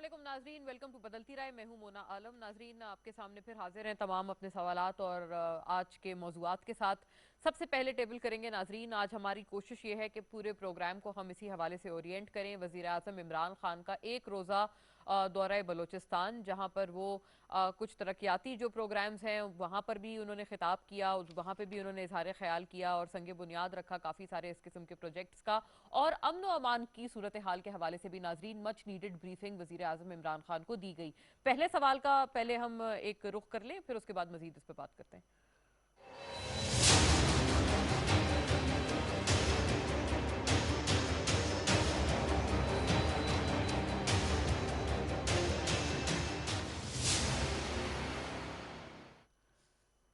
अस्सलाम नाजरीन, welcome to बदलती राय। मैं हूं मोना आलम। नाजरीन, आपके सामने फिर हाजिर हैं तमाम अपने सवालात और आज के मौजूआत के साथ। सबसे पहले टेबल करेंगे नाजरीन, आज हमारी कोशिश ये है कि पूरे प्रोग्राम को हम इसी हवाले से ओरिएंट करें। वज़ीर आज़म इमरान खान का एक रोज़ा दौरा बलोचिस्तान, जहाँ पर वो कुछ तरक्याती जो प्रोग्राम्स हैं वहाँ पर भी उन्होंने खिताब किया, वहाँ पर भी उन्होंने इजहार ख्याल किया और संग बुनियाद रखा काफ़ी सारे इस किस्म के प्रोजेक्ट्स का। और अमन व अमान की सूरत हाल के हवाले से भी नाजरीन मच नीडेड ब्रीफिंग वज़ीर आज़म इमरान खान को दी गई। पहले सवाल का पहले हम एक रुख कर लें, फिर उसके बाद मजीद इस पर बात करते हैं।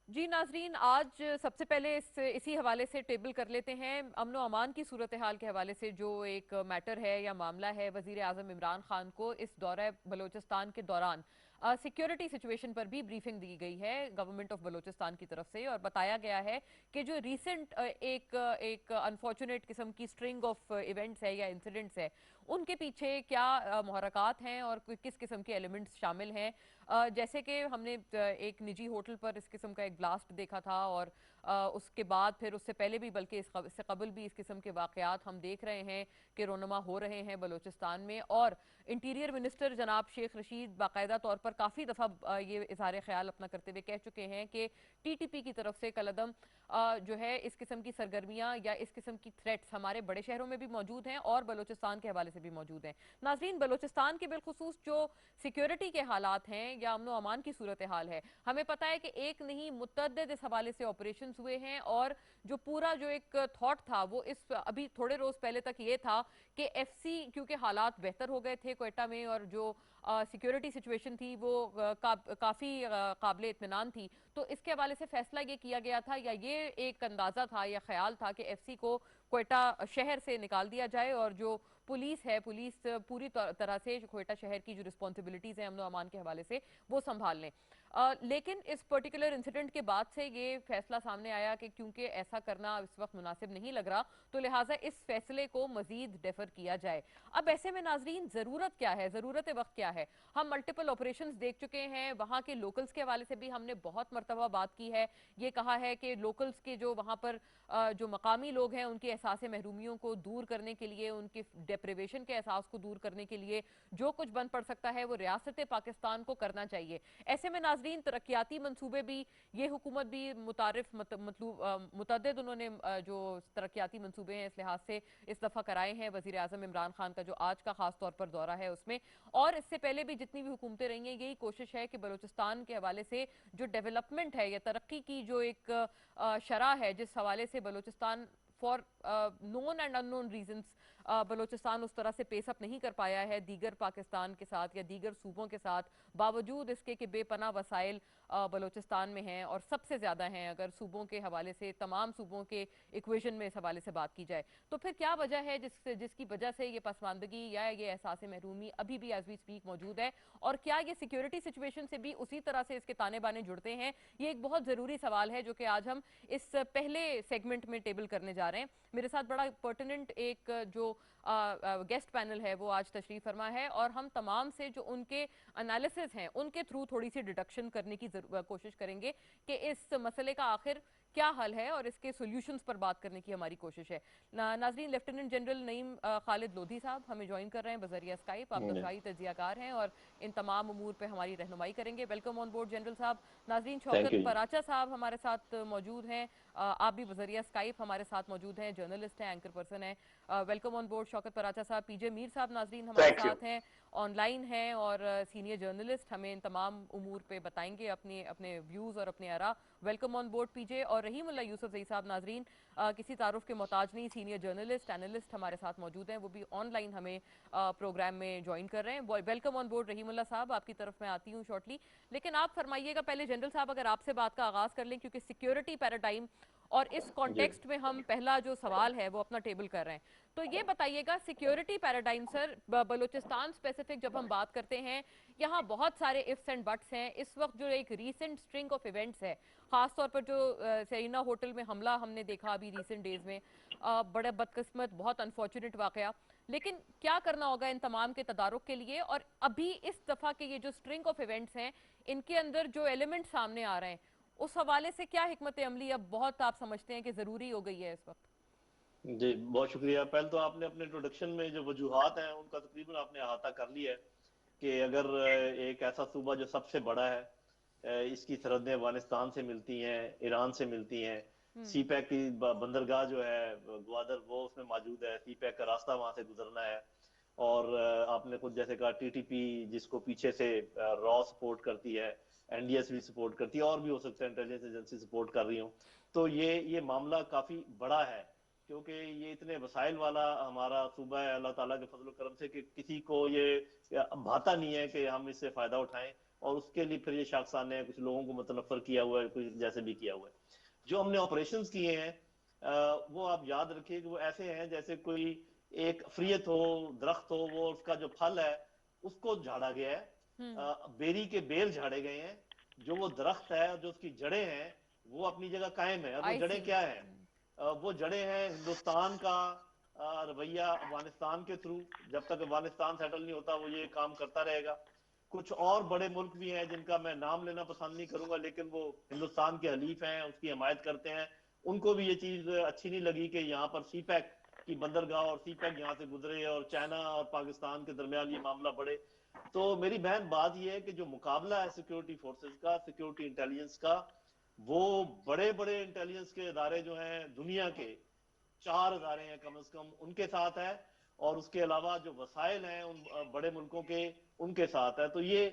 जी नाजरीन, आज सबसे पहले इसी हवाले से टेबल कर लेते हैं। अमन व अमान की सूरत हाल के हवाले से जो एक मैटर है या मामला है, वज़ीर आज़म इमरान खान को इस दौरा बलोचिस्तान के दौरान सिक्योरिटी सिचुएशन पर भी ब्रीफिंग दी गई है गवर्नमेंट ऑफ बलोचिस्तान की तरफ से। और बताया गया है कि जो रिसेंट एक अनफॉर्चुनेट किस्म की स्ट्रिंग ऑफ इवेंट्स है या इंसिडेंट्स है, उनके पीछे क्या मुहरकात हैं और किस किस्म के एलिमेंट्स शामिल हैं। जैसे कि हमने एक निजी होटल पर इस किस्म का एक ब्लास्ट देखा था, और उसके बाद फिर उससे पहले भी, बल्कि इससे कबल भी इस किस्म के वाकयात हम देख रहे हैं कि रोनमा हो रहे हैं बलोचिस्तान में। और इंटीरियर मिनिस्टर जनाब शेख रशीद बाकायदा तौर पर काफ़ी दफ़ा ये इजहार ख्याल अपना करते हुए कह चुके हैं कि टीटीपी की तरफ से कलदम जो है इस किस्म की सरगर्मियां या इस किस्म की थ्रेट्स हमारे बड़े शहरों में भी मौजूद हैं और बलोचिस्तान के हवाले से भी मौजूद हैं। नाजरीन, बलोचिस्तान के बिलखुसूस जो सिक्योरिटी के हालात हैं या अमन अमान की सूरत हाल है, हमें पता है कि एक नहीं मुतअद्दिद इस हवाले से ऑपरेशन हुए हैं। और जो पूरा जो एक थॉट था वो इस अभी थोड़े रोज पहले तक ये था कि एफसी, क्योंकि हालात बेहतर हो गए थे क्वेटा में और जो सिक्योरिटी सिचुएशन थी वो काफी काबिल इत्मीनान थी, तो इसके हवाले से फैसला ये किया गया था या ये एक अंदाजा था या ख्याल था कि एफसी को क्वेटा शहर से निकाल दिया जाए और जो पुलिस है, पुलिस पूरी तरह से क्वेटा शहर की जो रिस्पॉन्सिबिलिटीज हैं अमन अमान के हवाले से वो संभाल लें। लेकिन इस पर्टिकुलर इंसिडेंट के बाद से ये फैसला सामने आया कि क्योंकि ऐसा करना इस वक्त मुनासिब नहीं लग रहा, तो लिहाजा इस फैसले को मजीद डेफर किया जाए। अब ऐसे में नाजरीन ज़रूरत क्या है, ज़रूरत वक्त क्या है? हम मल्टीपल ऑपरेशंस देख चुके हैं, वहाँ के लोकल्स के हवाले से भी हमने बहुत मरतबा बात की है। ये कहा है कि लोकल्स के जो वहाँ पर जो मकामी लोग हैं उनके एहसास महरूमियों को दूर करने के लिए, उनके डेप्रिवेशन के एहसास को दूर करने के लिए जो कुछ बन पड़ सकता है वो रियासत पाकिस्तान को करना चाहिए। ऐसे में नाजरीन तरक्याती मंसूबे भी ये हुकूमत भी मुतारिफ मतलब मुतअद्दिद उन्होंने जो तरक्याती मंसूबे हैं इस लिहाज से इस दफ़ा कराए हैं वज़ीर आज़म इमरान खान का जो आज का खास तौर पर दौरा है उसमें। और इससे पहले भी जितनी भी हुकूमतें रही हैं, यही कोशिश है कि बलूचिस्तान के हवाले से जो डेवलपमेंट है या तरक्की की जो एक शरह है, जिस हवाले से Balochistan for known and unknown reasons Balochistan उस तरह से पेसअप नहीं कर पाया है दीगर पाकिस्तान के साथ या दीगर सूबों के साथ, बावजूद इसके कि बेपनाह वसाइल बलूचिस्तान में हैं और सबसे ज़्यादा हैं अगर सूबों के हवाले से, तमाम सूबों के इक्वेशन में इस हवाले से बात की जाए। तो फिर क्या वजह है जिसकी वजह से ये पसमानदगी या ये एहसास महरूमी अभी भी एज वी स्पीक मौजूद है? और क्या ये सिक्योरिटी सिचुएशन से भी उसी तरह से इसके ताने बाने जुड़ते हैं? ये एक बहुत ज़रूरी सवाल है जो कि आज हम इस पहले सेगमेंट में टेबल करने जा रहे हैं। मेरे साथ बड़ा पर्टिनेंट एक जो गेस्ट पैनल है वो आज तशरीफ फरमा है और हम तमाम से जो उनके एनालिसिस हैं उनके थ्रू थोड़ी सी डिडक्शन करने की कोशिश करेंगे कि इस मसले का आखिर क्या हल है और इसके सॉल्यूशंस पर बात करने की हमारी कोशिश है। नाजरीन, लेफ्टिनेंट जनरल नईम खालिद लोधी साहब हमें ज्वाइन कर रहे हैं बजरिया स्काइप। आप दफाई तजियाकार हैं और इन तमाम उमूर पर हमारी रहनुमाई करेंगे। वेलकम ऑन बोर्ड जनरल साहब। नाजरीन, थैंक शौकत यू जी। पराचा साहब हमारे साथ मौजूद हैं। आप भी बजरिया स्काइप हमारे साथ मौजूद हैं, जर्नलिस्ट हैं, एंकर पर्सन हैं। Welcome on board Shaukat Paracha साहब। पीजे मीर साहब नाजरीन हमारे थैंक यू। साथ हैं, ऑनलाइन हैं और सीनियर जर्नलिस्ट, हमें इन तमाम उमूर पे बताएंगे अपने अपने व्यूज़ और अपने आरा। वेलकम ऑन बोर्ड पीजे। और रहीमुल्लाह यूसुफ ज़ई साहब नाजरीन किसी तारुफ के मोहताज नहीं, सीनियर जर्नलिस्ट एनालिस्ट हमारे साथ मौजूद हैं, वो भी ऑनलाइन हमें प्रोग्राम में ज्वाइन कर रहे हैं। वेलकम ऑन बोर्ड रहीमुल्लाह साहब, आपकी तरफ मैं आती हूँ शॉर्टली, लेकिन आप फरमाइएगा पहले जनरल साहब अगर आपसे बात का आगाज़ कर लें, क्योंकि सिक्योरिटी पैराडाइम और इस जी। कॉन्टेक्स्ट में हम पहला जो सवाल है वो अपना टेबल कर रहे हैं। तो ये बताइएगा security paradigm sir, Balochistan specific जब हम बात करते हैं, यहाँ बहुत सारे इफ्स एंड बट्स हैं। इस वक्त जो एक रीसेंट स्ट्रिंग ऑफ इवेंट्स है, खासतौर पर जो सेरिना होटल में हमला हमने देखा अभी रिसेंट डेज में, बड़े बदकिस्मत बहुत अनफॉर्चुनेट वाकया, लेकिन क्या करना होगा इन तमाम के तदारुक के लिए? और अभी इस दफा के ये जो स्ट्रिंग ऑफ इवेंट्स हैं, इनके अंदर जो एलिमेंट सामने आ रहे हैं, उस हवाले से क्या हिकमत अमली अब बहुत आप समझते हैं कि जरूरी हो गई है इस वक्त? जी, बहुत शुक्रिया। पहले तो आपने अपने इंट्रोडक्शन में जो वजूहात हैं उनका तकरीबन आपने अहाता कर लिया है कि अगर एक ऐसा सूबा जो सबसे बड़ा है, इसकी सरहदें अफगानिस्तान से मिलती हैं, ईरान से मिलती हैं, हम्म। सी पैक की बंदरगाह जो है ग्वादर वो उसमें मौजूद है, सी पैक का रास्ता वहां से गुजरना है। और आपने खुद जैसे कहा टीटीपी जिसको पीछे से रॉ सपोर्ट करती है, एनडीएस भी सपोर्ट करती है, और भी हो सकता है इंटेलिजेंस एजेंसी सपोर्ट कर रही हो। तो ये मामला काफी बड़ा है क्योंकि ये इतने वसाइल वाला हमारा सूबा है अल्लाह ताला के फजल करम से कि किसी को ये भाता नहीं है कि हम इससे फायदा उठाएं। और उसके लिए फिर ये शाखसाने हैं, कुछ लोगों को मुतनफर किया हुआ है, कुछ जैसे भी किया हुआ है। जो हमने ऑपरेशंस किए हैं वो आप याद रखिए कि वो ऐसे हैं जैसे कोई एक फ्रियत हो, दरख्त हो, वो उसका जो फल है उसको झाड़ा गया है, हम्म। बेरी के बेल झाड़े गए हैं। जो वो दरख्त है, जो उसकी जड़ें हैं, वो अपनी जगह कायम है। और वो आई जड़ें सी। क्या है? वो जड़ें हैं हिंदुस्तान का रवैया अफगानिस्तान के थ्रू। जब तक अफगानिस्तान सेटल नहीं होता वो ये काम करता रहेगा। कुछ और बड़े मुल्क भी हैं जिनका मैं नाम लेना पसंद नहीं करूंगा, लेकिन वो हिंदुस्तान के हलीफ हैं, उसकी हमायत करते हैं। उनको भी ये चीज अच्छी नहीं लगी कि यहाँ पर सी पैक की बंदरगाह और सी पैक यहाँ से गुजरे और चाइना और पाकिस्तान के दरमियान ये मामला बढ़े। तो मेरी बहन बात यह है कि जो मुकाबला है सिक्योरिटी फोर्सेस का, सिक्योरिटी इंटेलिजेंस का, वो बड़े बड़े इंटेलिजेंस के इदारे जो हैं दुनिया के, 4 इदारे हैं कम से कम, उनके साथ है। और उसके अलावा जो वसाइल हैं उन बड़े मुल्कों के, उनके साथ है। तो ये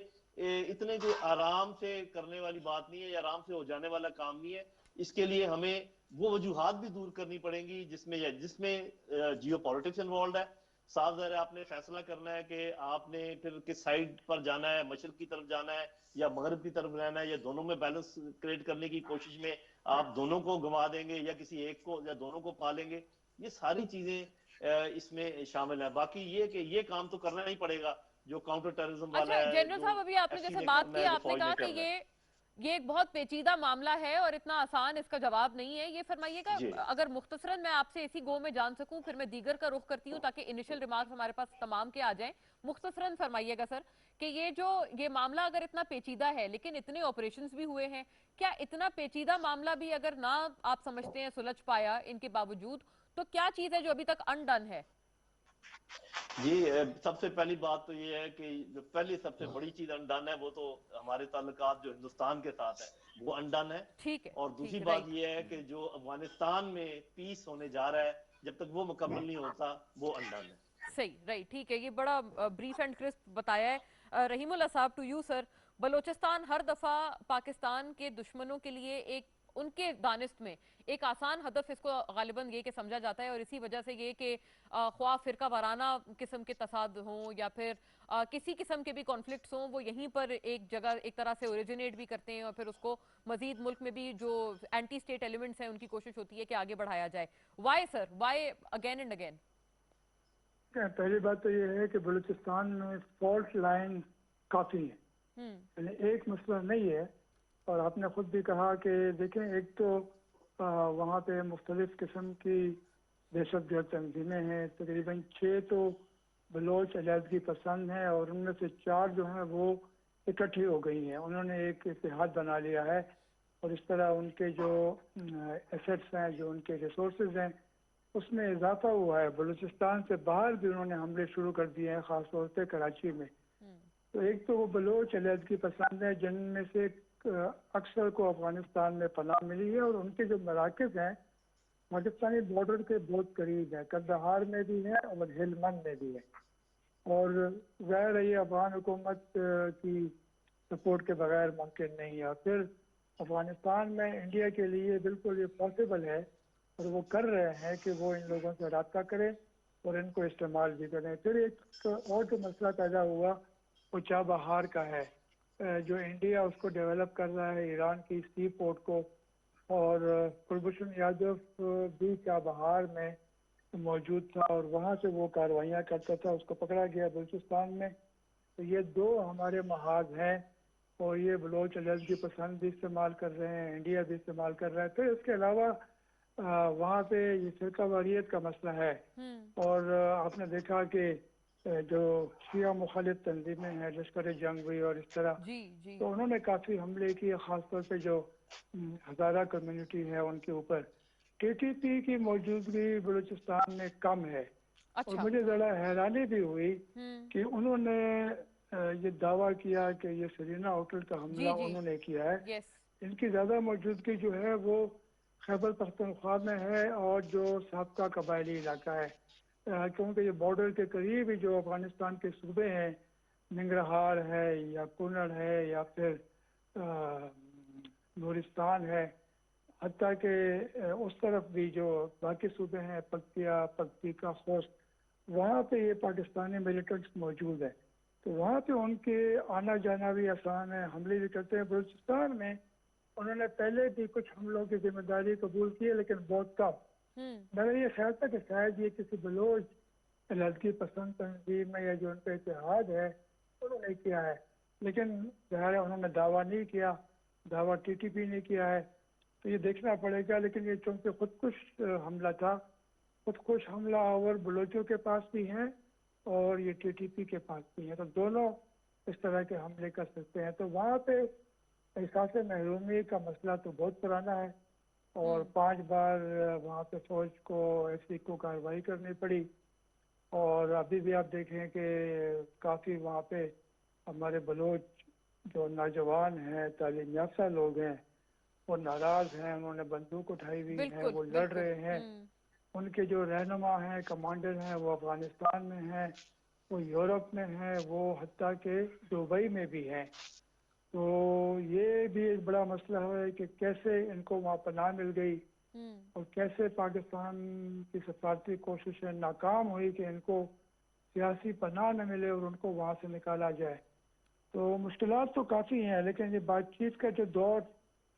इतने कोई आराम से करने वाली बात नहीं है या आराम से हो जाने वाला काम नहीं है। इसके लिए हमें वो वजूहात भी दूर करनी पड़ेंगी जिसमें जिसमें जियो पॉलिटिक्स इन्वॉल्व है। साफ ज़ाहिर है आपने फैसला करना है कि आपने फिर किस साइड पर जाना है, मशरक की तरफ जाना है या मगरब की तरफ रहना है, या दोनों में बैलेंस क्रिएट करने की कोशिश में आप दोनों को गंवा देंगे या किसी एक को या दोनों को पालेंगे। ये सारी चीजें इसमें शामिल है। बाकी ये कि ये काम तो करना ही पड़ेगा जो काउंटर टेररिज्म वाला अच्छा है, जनरल जो साहब, अभी आपने एफसी जैसे ने बात करना की, है, जो आपने फौज ने कहा कि करना है। ये एक बहुत पेचीदा मामला है और इतना आसान इसका जवाब नहीं है। ये फरमाइएगा, जी अगर मुख्तसरन मैं आपसे इसी गो में जान सकूं, फिर मैं दीगर का रुख करती हूं ताकि इनिशियल रिमार्क्स हमारे पास तमाम के आ जाएं। मुख्तसरन फरमाइएगा सर कि ये मामला अगर इतना पेचीदा है, लेकिन इतने ऑपरेशंस भी हुए हैं, क्या इतना पेचीदा मामला भी अगर ना आप समझते हैं सुलझ पाया इनके बावजूद, तो क्या चीज है जो अभी तक अनडन है? जी, सबसे पहली बात तो ये है कि जो पहली सबसे बड़ी चीज अनडन है वो तो हमारे ताल्लुकात जो हिंदुस्तान के साथ है वो अनडन है। ठीक है। और दूसरी ठीक है, बात राइट। ये है कि जो अफगानिस्तान में पीस होने जा रहा है, जब तक वो मुकम्मल नहीं होता वो अनडन है। सही, राइट, ठीक है। ये बड़ा ब्रीफ एंड क्रिस्प बताया है। रहीमुल्लाह साहब, टू यू सर। बलोचिस्तान हर दफा पाकिस्तान के दुश्मनों के लिए एक, उनके दानिस्त में एक आसान हदफ इसको गालिबन ये कि समझा जाता है, और इसी वजह से ये कि ख्वाह फिरका वाराना किस्म के तसाद हों या फिर किसी किस्म के भी कॉन्फ्लिक्ट्स हों, वो यहीं पर एक जगह एक तरह से ओरिजिनेट भी करते हैं और फिर उसको मजीद मुल्क में भी जो एंटी स्टेट एलिमेंट्स हैं उनकी कोशिश होती है कि आगे बढ़ाया जाए। Why sir, why again and again? पहली बात तो ये है कि बलूचिस्तान में फॉल्ट लाइन काफ़ी है, हम्म। यानी एक मसला नहीं है। और आपने खुद भी कहा कि देखें, एक तो वहाँ पे मुख्तलिफ किस्म की दहशत गर्द तंजीमें हैं। तकरीबन 6 तो बलोच अलहदगी पसंद हैं और उनमें से 4 जो हैं वो इकट्ठी हो गई हैं, उन्होंने एक इत्तेहाद बना लिया है। और इस तरह उनके जो एसेट्स हैं, जो उनके रिसोर्सेज हैं, उसमें इजाफा हुआ है। बलूचिस्तान से बाहर भी उन्होंने हमले शुरू कर दिए हैं, ख़ासतौर से कराची में। तो एक तो वो बलोच अलहदगी पसंद है जिनमें से अक्सर को अफगानिस्तान में पनाह मिली है, और उनके जो मराकज़ हैं पाकिस्तानी बॉर्डर के बहुत करीब है। कंदहार में भी है और हेलमंद में भी है। और ज़ाहिर है ये अफगान हुकूमत की सपोर्ट के बगैर मुमकिन नहीं है। और फिर अफगानिस्तान में इंडिया के लिए बिल्कुल ये पॉसिबल है, और वो कर रहे हैं कि वो इन लोगों से रब्ता करें और इनको इस्तेमाल भी करें। फिर एक और जो मसला पैदा हुआ वो चाबहार का है, जो इंडिया उसको डेवलप कर रहा है, ईरान की सी पोर्ट को। और कुलभूषण यादव भी चाबहार में मौजूद था और वहाँ से वो कार्रवाइयाँ करता था, उसको पकड़ा गया बलूचिस्तान में। तो ये 2 हमारे महाज हैं, और ये बलोच अलहदगी पसंद भी इस्तेमाल कर रहे हैं, इंडिया भी इस्तेमाल कर रहा है। फिर इसके अलावा वहाँ पे ये फिरका वारियत का मसला है। और आपने देखा कि जो शिया मुखालिफ तंजीमें हैं, लश्कर जंग हुई और इस तरह, जी जी। तो उन्होंने काफ़ी हमले किए, ख़ासतौर पे जो हज़ारा कम्युनिटी है उनके ऊपर। टीटीपी की मौजूदगी बलूचिस्तान में कम है। और अच्छा। मुझे ज़रा हैरानी भी हुई कि उन्होंने ये दावा किया कि ये सरीना होटल का हमला जी जी। उन्होंने किया है। यस। इनकी ज़्यादा मौजूदगी जो है वो खैबर पख्तूनख्वा में है और जो साबका कबायली इलाका है, क्योंकि ये बॉर्डर के करीब ही जो अफगानिस्तान के सूबे हैं, नंगरहार है या कुनड़ है या फिर नूरिस्तान है, हत्ता कि उस तरफ भी जो बाकी सूबे हैं, पक्तिया, पक्तिका, खोस्त, वहाँ पे ये पाकिस्तानी मिलिटेंट्स मौजूद है। तो वहाँ पे उनके आना जाना भी आसान है, हमले भी करते हैं। बलूचिस्तान में उन्होंने पहले भी कुछ हमलों की जिम्मेदारी कबूल की है, लेकिन बहुत कम। मेरा ये ख्याल था कि शायद ये किसी बलोच लड़की पसंद तंजीम में या जो उनका इतिहाद है उन्होंने किया है, लेकिन ज़ाहिर है उन्होंने दावा नहीं किया, दावा टीटीपी ने किया है। तो ये देखना पड़ेगा। लेकिन ये चूँकि खुदकुश हमला था, खुदकुश हमला और बलोचों के पास भी हैं और ये टीटीपी के पास भी हैं, तो दोनों इस तरह के हमले कर सकते हैं। तो वहाँ पे एहसास महरूमी का मसला तो बहुत पुराना है और 5 बार वहाँ पे फौज को ऐसी को कार्रवाई करनी पड़ी। और अभी भी आप देखें कि काफ़ी वहाँ पे हमारे बलोच जो नौजवान हैं, तालीम याफ्ता लोग हैं, वो नाराज़ हैं, उन्होंने बंदूक उठाई हुई है, बिल्कुल वो लड़ बिल्कुल। रहे हैं। उनके जो रहनुमा हैं, कमांडर हैं, वो अफगानिस्तान में हैं, वो यूरोप में हैं, वो हत्ता के दुबई में भी हैं। तो ये भी एक बड़ा मसला है कि कैसे इनको वहाँ पनाह मिल गई और कैसे पाकिस्तान की सफारती कोशिशें नाकाम हुई कि इनको सियासी पनाह न मिले और उनको वहाँ से निकाला जाए। तो मुश्किलात तो काफ़ी हैं, लेकिन ये बातचीत का जो दौर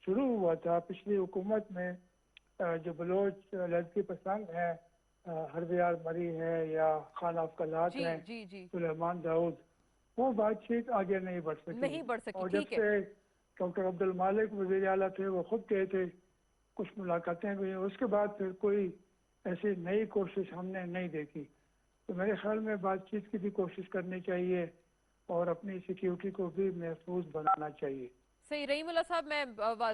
शुरू हुआ था पिछली हुकूमत में, जो बलोच लड़की पसंद है, हरबियार मरी है या खान अफकलात जी हैं, जी जी। सुलेमान दाऊद, वो बातचीत आगे नहीं बढ़ सकी। नहीं बढ़ सकी, और जब ठीक है। से डॉक्टर अब्दुल मालिक वज़ीर आला थे, वो खुद गए थे, कुछ मुलाकातें हुई, उसके बाद फिर कोई ऐसी नई कोशिश हमने नहीं देखी। तो मेरे ख्याल में बातचीत की भी कोशिश करनी चाहिए और अपनी सिक्योरिटी को भी महफूज बनाना चाहिए। सही। रहीमुल्लाह साहब, मैं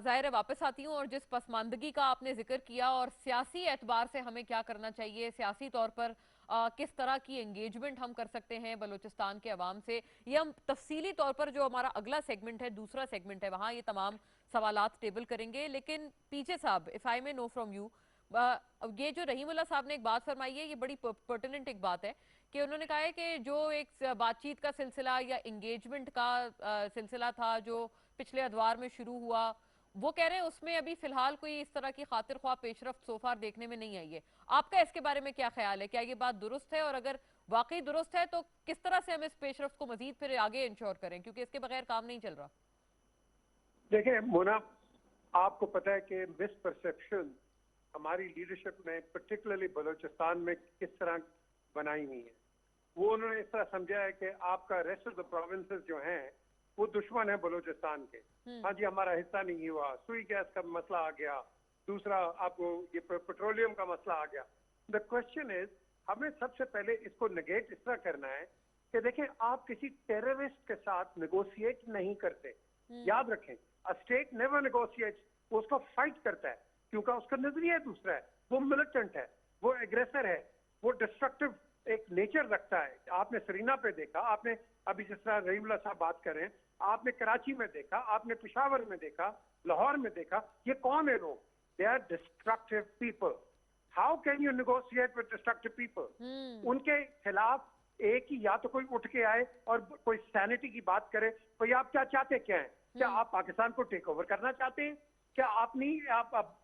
ज़ाहिर है वापस आती हूँ और जिस पसमानदगी का आपने जिक्र किया और सियासी एतबार से हमें क्या करना चाहिए, सियासी तौर पर किस तरह की एंगेजमेंट हम कर सकते हैं बलूचिस्तान के अवाम से, ये हम तफसीली तौर पर जो हमारा अगला सेगमेंट है, दूसरा सेगमेंट है, वहाँ ये तमाम सवालात टेबल करेंगे। लेकिन पीछे साहब, if I may know from you, ये जो रहीमुल्लाह साहब ने एक बात फरमाई है, ये बड़ी पर्टिनेंट एक बात है कि उन्होंने कहा है कि जो एक बातचीत का सिलसिला या एंगेजमेंट का सिलसिला था जो पिछले अदवार में शुरू हुआ, वो कह रहे हैं उसमें अभी फिलहाल कोई इस तरह की खातिर ख्वाह पेशरफ्त सोफार देखने में नहीं आई है। आपका इसके बारे में क्या ख्याल है? क्या ये बात दुरुस्त है? और अगर वाकई दुरुस्त है तो किस तरह से हम इस पेशरफ्त को मजीद फिर आगे इंश्योर करें, क्योंकि इसके बगैर काम नहीं चल रहा। देखिए मोना, आपको पता है कि मिसपरसेप्शन हमारी लीडरशिप ने पर्टिकुलरली बलूचिस्तान में किस तरह बनाई हुई है। वो उन्होंने इस तरह समझा है कि आपका रेस्ट ऑफ द प्रोविंसेस जो हैं वो दुश्मन है बलूचिस्तान के। हाँ जी, हमारा हिस्सा नहीं हुआ, सुई गैस का मसला आ गया, दूसरा आपको ये पेट्रोलियम का मसला आ गया। द क्वेश्चन इज, हमें सबसे पहले इसको नेगेट इस तरह करना है कि देखें, आप किसी टेररिस्ट के साथ नेगोशिएट नहीं करते। याद रखें, अ स्टेट नेवर नेगोशिएट्स, वो उसको फाइट करता है क्योंकि उसका नजरिया दूसरा है, वो मिलिटेंट है, वो एग्रेसर है, वो डिस्ट्रक्टिव एक नेचर रखता है। आपने सरीना पे देखा, आपने अभी जिस तरह रहीमुल्लाह साहब बात कर रहे हैं, आपने कराची में देखा, आपने पेशावर में देखा, लाहौर में देखा, ये कौन है लोग? They are destructive people. How can you negotiate with destructive people? उनके खिलाफ एक ही, या तो कोई उठ के आए और कोई सैनिटी की बात करे, भाई आप क्या चाहते क्या है? क्या आप पाकिस्तान को टेक ओवर करना चाहते हैं? क्या आप नहीं, आप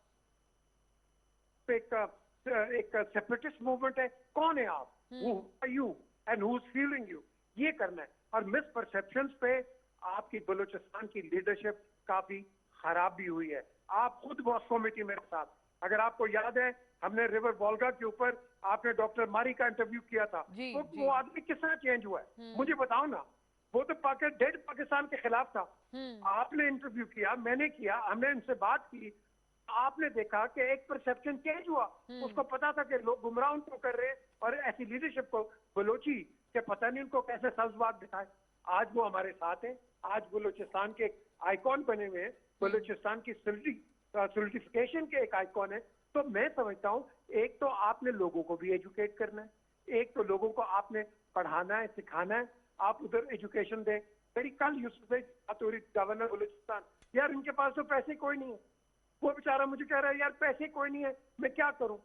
एक सेपरेटिस्ट मूवमेंट है? कौन है आप? Who are you and who's fueling you? ये करना है। और मिसपरसेप्शंस पे आपकी बलूचिस्तान की लीडरशिप काफी खराब भी हुई है। आप खुद बॉस कमेटी मेरे साथ, अगर आपको याद है, हमने रिवर वोल्गा के ऊपर आपने डॉक्टर मारी का इंटरव्यू किया था। वो आदमी किस तरह चेंज हुआ है मुझे बताओ ना। वो तो डेड पाकिस्तान के खिलाफ था। आपने इंटरव्यू किया, मैंने किया, हमने इनसे बात की। आपने देखा कि एक परसेप्शन चेंज हुआ। उसको पता था कि लोग गुमराह उनको कर रहे हैं और ऐसी लीडरशिप को बलोची के पता नहीं उनको कैसे सब्जबाग दिखाए। आज वो हमारे साथ है, आज बलोचिस्तान के आइकॉन बने हुए हैं, बलोचिस्तान की सोलिडिफिकेशन के एक आइकॉन है। तो मैं समझता हूँ एक तो आपने लोगों को भी एजुकेट करना है, एक तो लोगों को आपने पढ़ाना है, सिखाना है। आप उधर एजुकेशन दें। मेरी कल यूसुफ गवर्नर बलूचिस्तान, यार इनके पास तो पैसे कोई नहीं है। वो बेचारा मुझे कह रहा है यार पैसे कोई नहीं है, मैं क्या करूं?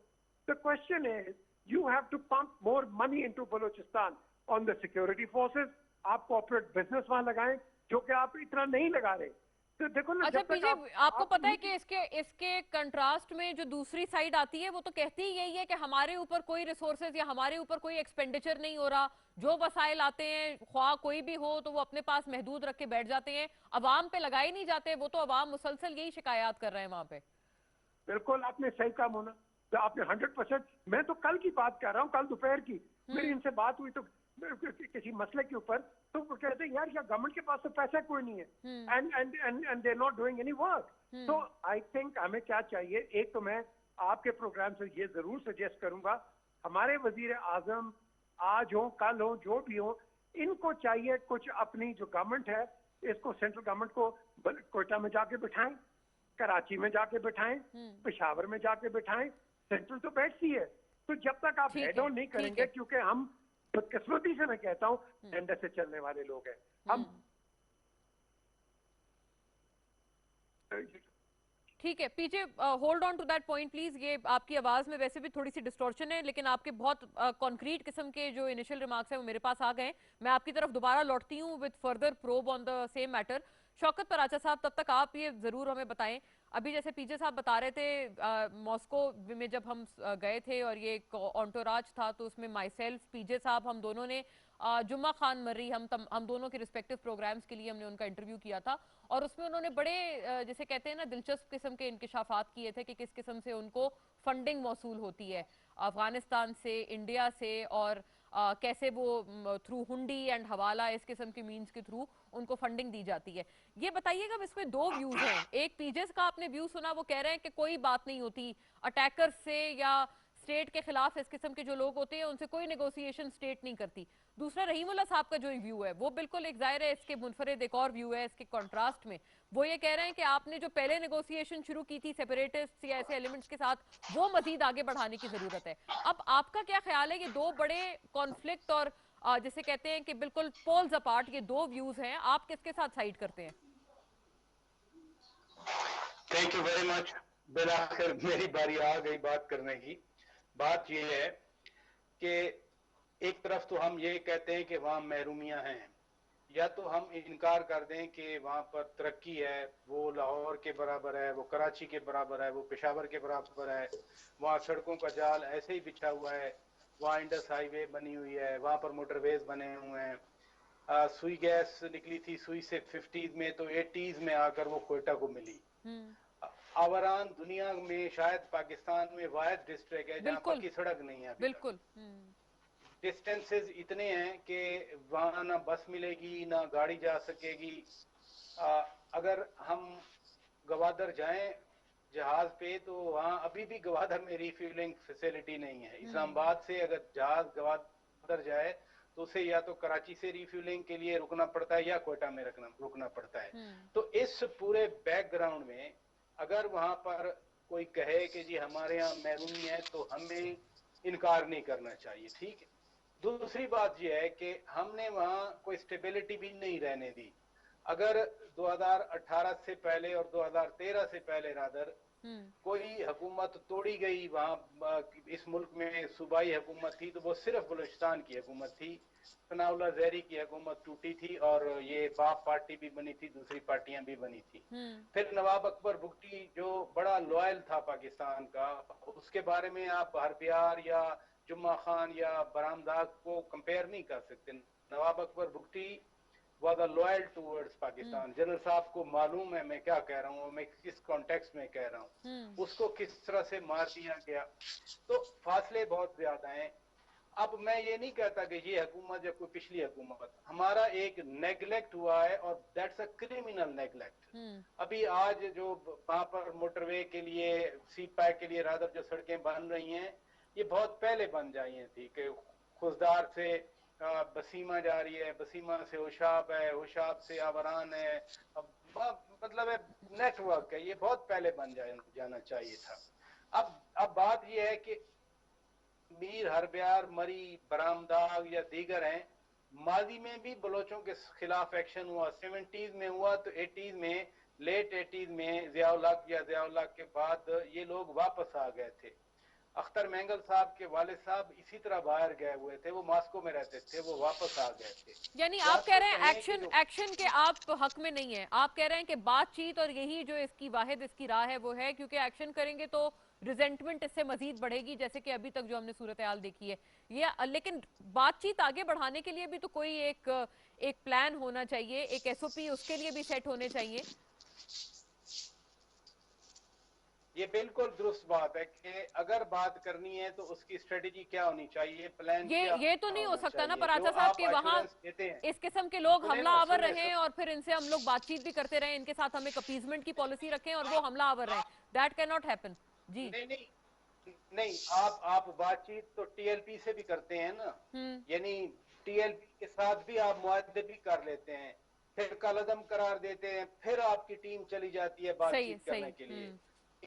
The question is you have to pump more money into Balochistan on the security forces. आप कॉर्पोरेट बिजनेस वहां लगाएं, जो कि आप इतना नहीं लगा रहे। तो देखो ना, अच्छा जब तक पीजे, आपको पता है कि इसके कंट्रास्ट में जो दूसरी साइड आती है वो तो कहती ही यही है कि हमारे ऊपर कोई रिसोर्सेज या हमारे ऊपर कोई एक्सपेंडिचर नहीं हो रहा, जो वसाइल आते हैं ख्वाह कोई भी हो तो वो अपने पास महदूद रख के बैठ जाते हैं, अवाम पे लगाए नहीं जाते। वो तो अवाम मुसलसल यही शिकायत कर रहे हैं वहां पे। बिल्कुल आपने सही कहा मोना, तो आपने 100%। मैं तो कल की बात कर रहा हूँ, कल दोपहर की मेरी इनसे बात हुई तो किसी मसले के ऊपर, तो वो कहते हैं यार गवर्नमेंट के पास तो पैसा कोई नहीं है and they are not doing any work. तो आई थिंक हमें क्या चाहिए, एक तो मैं आपके प्रोग्राम से ये जरूर सजेस्ट करूंगा, हमारे वजीर आजम आज हो कल हो जो भी हो, इनको चाहिए कुछ अपनी जो गवर्नमेंट है इसको, सेंट्रल गवर्नमेंट को कोयटा में जाके बिठाएं, कराची में जाके बिठाएं, पेशावर में जाके बिठाएं। सेंट्रल तो बैठती है। तो जब तक आप हेड ऑन नहीं करेंगे, क्योंकि हम बदकिस्मती से मैं कहता हूँ टेंडर से चलने वाले लोग हैं हम। ठीक है PJ, hold on to that point please. ये आपकी आवाज में वैसे भी थोड़ी सी डिस्टॉर्शन है, लेकिन आपके बहुत कॉन्क्रीट किस्म के जो इनिशियल रिमार्क्स हैं वो मेरे पास आ गए। मैं आपकी तरफ दोबारा लौटती हूँ with further probe on the same matter. Shaukat Paracha साहब, तब तक आप ये जरूर हमें बताएं, अभी जैसे पीजे साहब बता रहे थे मॉस्को में जब हम गए थे और ये ऑन्टोराज था, तो उसमें माई सेल्फ, पीजे साहब, हम दोनों ने जुम्मा खान मर्री, हम दोनों के रिस्पेक्टिव प्रोग्राम्स के लिए हमने उनका इंटरव्यू किया था, और उसमें उन्होंने बड़े जैसे कहते हैं ना दिलचस्प किस्म के इंकिशाफात किए थे कि किस किस्म से उनको फंडिंग मौसूल होती है अफगानिस्तान से, इंडिया से, और कैसे वो थ्रू हुंडी एंड हवाला इस किस्म के मीन्स के थ्रू उनको फंडिंग दी जाती है। ये बताइएगा, इसमें दो व्यूज हैं। एक पीजेस का आपने व्यू सुना, वो कह रहे हैं कि कोई बात नहीं होती अटैकर से या स्टेट के खिलाफ इस किस्म के जो लोग होते हैं उनसे कोई नेगोशिएशन स्टेट नहीं करती। दूसरा रहीमुल्ला साहब का जो व्यू है वो बिल्कुल एक जाहिर है इसके मुनफरिद एक और व्यू है इसके कॉन्ट्रास्ट में। वो ये कह रहे हैं कि आपने जो पहले नेगोशिएशन शुरू की थी सेपरेटिस्ट या ऐसे एलिमेंट्स के साथ, वो मजीद आगे बढ़ाने की जरूरत है। अब आपका क्या ख्याल है, ये दो बड़े कॉन्फ्लिक्ट और जिसे कहते हैं कि बिल्कुल पोल्स अपार्ट ये दो व्यूज हैं, आप किसके साथ साइड करते हैं? Thank you very much. बिलाखिर मेरी बारी आ गई बात करने की। बात यह है कि एक तरफ तो हम ये कहते हैं कि वहां महरूमियां हैं, या तो हम इनकार कर दें कि वहां पर तरक्की है, वो लाहौर के बराबर है, वो कराची के बराबर है, वो पेशावर के बराबर है, वहाँ सड़कों का जाल ऐसे ही बिछा हुआ है, वहाँ इंडस हाईवे बनी हुई है, वहां पर मोटरवेज बने हुए हैं। सुई गैस निकली थी सुई से 50s में, तो 80s में आकर वो कोयटा को मिली। आवारान दुनिया में शायद पाकिस्तान में वाहिद डिस्ट्रिक्ट है जहाँ पक्की सड़क नहीं है। बिल्कुल डिस्टेंसेस इतने हैं कि वहां ना बस मिलेगी ना गाड़ी जा सकेगी। अगर हम गवादर जाएं जहाज पे, तो वहां अभी भी गवादर में रिफ्यूलिंग फैसिलिटी नहीं है। इस्लामाबाद से अगर जहाज गवादर जाए तो उसे या तो कराची से रिफ्यूलिंग के लिए रुकना पड़ता है या कोयटा में रुकना पड़ता है। तो इस पूरे बैकग्राउंड में अगर वहां पर कोई कहे कि जी हमारे यहाँ महरूमी है, तो हमें इनकार नहीं करना चाहिए, ठीक है। दूसरी बात यह है कि हमने वहां कोई स्टेबिलिटी भी नहीं रहने दी। अगर 2018 से पहले और 2013 से पहले रादर कोई हुकूमत तोड़ी गई वहां इस मुल्क में सूबाई हुकूमत थी, तो वो सिर्फ बलूचिस्तान की हुकूमत थी। सनाउल्लाह ज़हरी की हुकूमत टूटी थी और ये बाप पार्टी भी बनी थी, दूसरी पार्टियां भी बनी थी। फिर नवाब अकबर बुगटी जो बड़ा लॉयल था पाकिस्तान का, उसके बारे में आप हरबियार या जुम्मा खान या बरामदाग को कंपेयर नहीं कर सकते। Nawab Akbar Bugti was a loyal towards Pakistan. General साहब को मालूम है मैं क्या कह रहा हूँ, मैं किस कॉन्टेक्स्ट में कह रहा हूँ। उसको किस तरह से मार दिया गया, तो फासले बहुत ज्यादा हैं। अब मैं ये नहीं कहता कि ये हुकूमत या कोई पिछली हुकूमत, हमारा एक नेग्लेक्ट हुआ है और दैट्स अ क्रिमिनल नेग्लेक्ट। अभी आज जो वहां पर मोटरवे के लिए, सी पैक के लिए रादर जो सड़कें बन रही हैं, ये बहुत पहले बन जाई थी कि खुशदार से बसीमा जा रही है, बसीमा से होशाब है, होशाब से आवरान है, अब मतलब है नेटवर्क है, ये बहुत पहले बन जाना चाहिए था। अब बात ये है कि मीर हरब्यार, मरी, बरामदाग या दीगर हैं, माजी में भी बलोचों के खिलाफ एक्शन हुआ, 70s में हुआ, तो 80s में, लेट 80s में जियाउल हक या जियाउल हक के बाद ये लोग वापस आ गए थे। अख्तर मेंगल साहब के वालिद साहब इसी तरह बाहर गए हुए थे, वो मॉस्को में रहते थे, वो वापस आ गए थे। यानी आप कह रहे हैं एक्शन के आप हक में नहीं है, आप कह रहे हैं कि बातचीत और यही जो इसकी वाहिद इसकी राह है वो है, क्योंकि एक्शन करेंगे तो रिजेंटमेंट इससे मजीद बढ़ेगी, जैसे कि अभी तक जो हमने सूरत हाल देखी है ये। लेकिन बातचीत आगे बढ़ाने के लिए भी तो कोई एक प्लान होना चाहिए, एक एसओपी उसके लिए भी सेट होने चाहिए। ये बिल्कुल दुरुस्त बात है कि अगर बात करनी है तो उसकी स्ट्रेटेजी क्या होनी चाहिए, प्लान ये तो नहीं हो सकता ना पराचा साहब के वहाँ इस किस्म के लोग हमला आवर रहे और फिर इनसे हम लोग बातचीत भी करते रहे, इनके साथ हम एक अपीजमेंट की पॉलिसी रखें और वो हमला आवर रहे। दैट कैन नॉट हैपन जी। नहीं, आप बातचीत तो टीएलपी से भी करते हैं ना, यानी टीएलपी के साथ भी आप मुआहदे भी कर लेते हैं, फिर कलअदम करार देते हैं, फिर आपकी टीम चली जाती है बातचीत करने के लिए।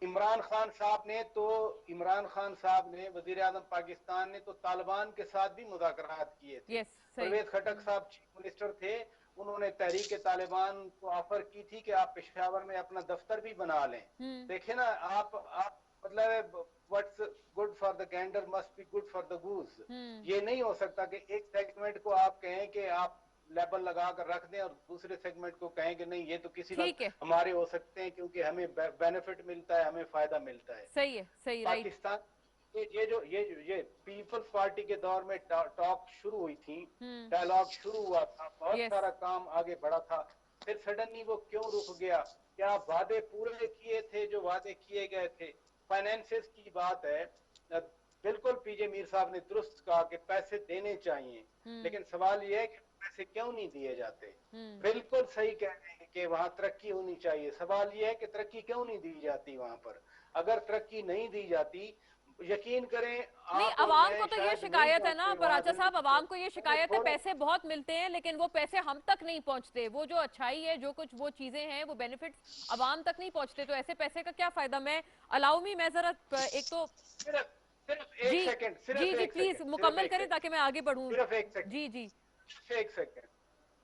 इमरान खान साहब ने वजीर आजम पाकिस्तान ने तो तालिबान के साथ भी मुज़ाकरात किए थे। परवेज खटक साहब चीफ मिनिस्टर थे, उन्होंने तहरीक तालिबान को ऑफर की थी कि आप पेशावर में अपना दफ्तर भी बना लें। देखे ना आप मतलब what's good for the Gander must be good for the goose. ये नहीं हो सकता कि एक सेगमेंट को आप कहें कि आप लेबल लगा कर रख दें और दूसरे सेगमेंट को कहें कि नहीं ये तो किसी हमारे हो सकते हैं क्योंकि हमें बेनिफिट मिलता है, हमें फायदा मिलता है। सही है, सही। पाकिस्तान ये पीपल्स पार्टी के दौर में टॉक शुरू हुई थी, डायलॉग शुरू हुआ था, बहुत सारा काम आगे बढ़ा था, फिर सडनली वो क्यों रुक गया? क्या वादे पूरे किए थे जो वादे किए गए थे? फाइनेंसिस की बात है, बिल्कुल पीजे मीर साहब ने दुरुस्त कहा कि पैसे देने चाहिए, लेकिन सवाल यह है कि पैसे क्यों नहीं दिए जाते? बिल्कुल सही कह रहे हैं कि वहां तरक्की होनी चाहिए, सवाल यह है कि तरक्की क्यों नहीं दी जाती वहां पर? अगर तरक्की नहीं दी जाती, यकीन करें नहीं, अवाम को तो ये शिकायत है ना पराचा साहब, अवाम को ये शिकायत है पैसे बहुत मिलते हैं लेकिन वो पैसे हम तक नहीं पहुंचते, वो जो अच्छाई है, जो कुछ वो चीजें हैं, वो बेनिफिट्स अवाम तक नहीं पहुंचते, तो ऐसे पैसे का क्या फायदा? मैं अलाउ मी, मैं जरा एक तो सिर्फ एक सेकंड जी प्लीज मुकम्मल करें ताकि मैं आगे बढ़ूं। सिर्फ एक सेकंड जी एक सेकंड।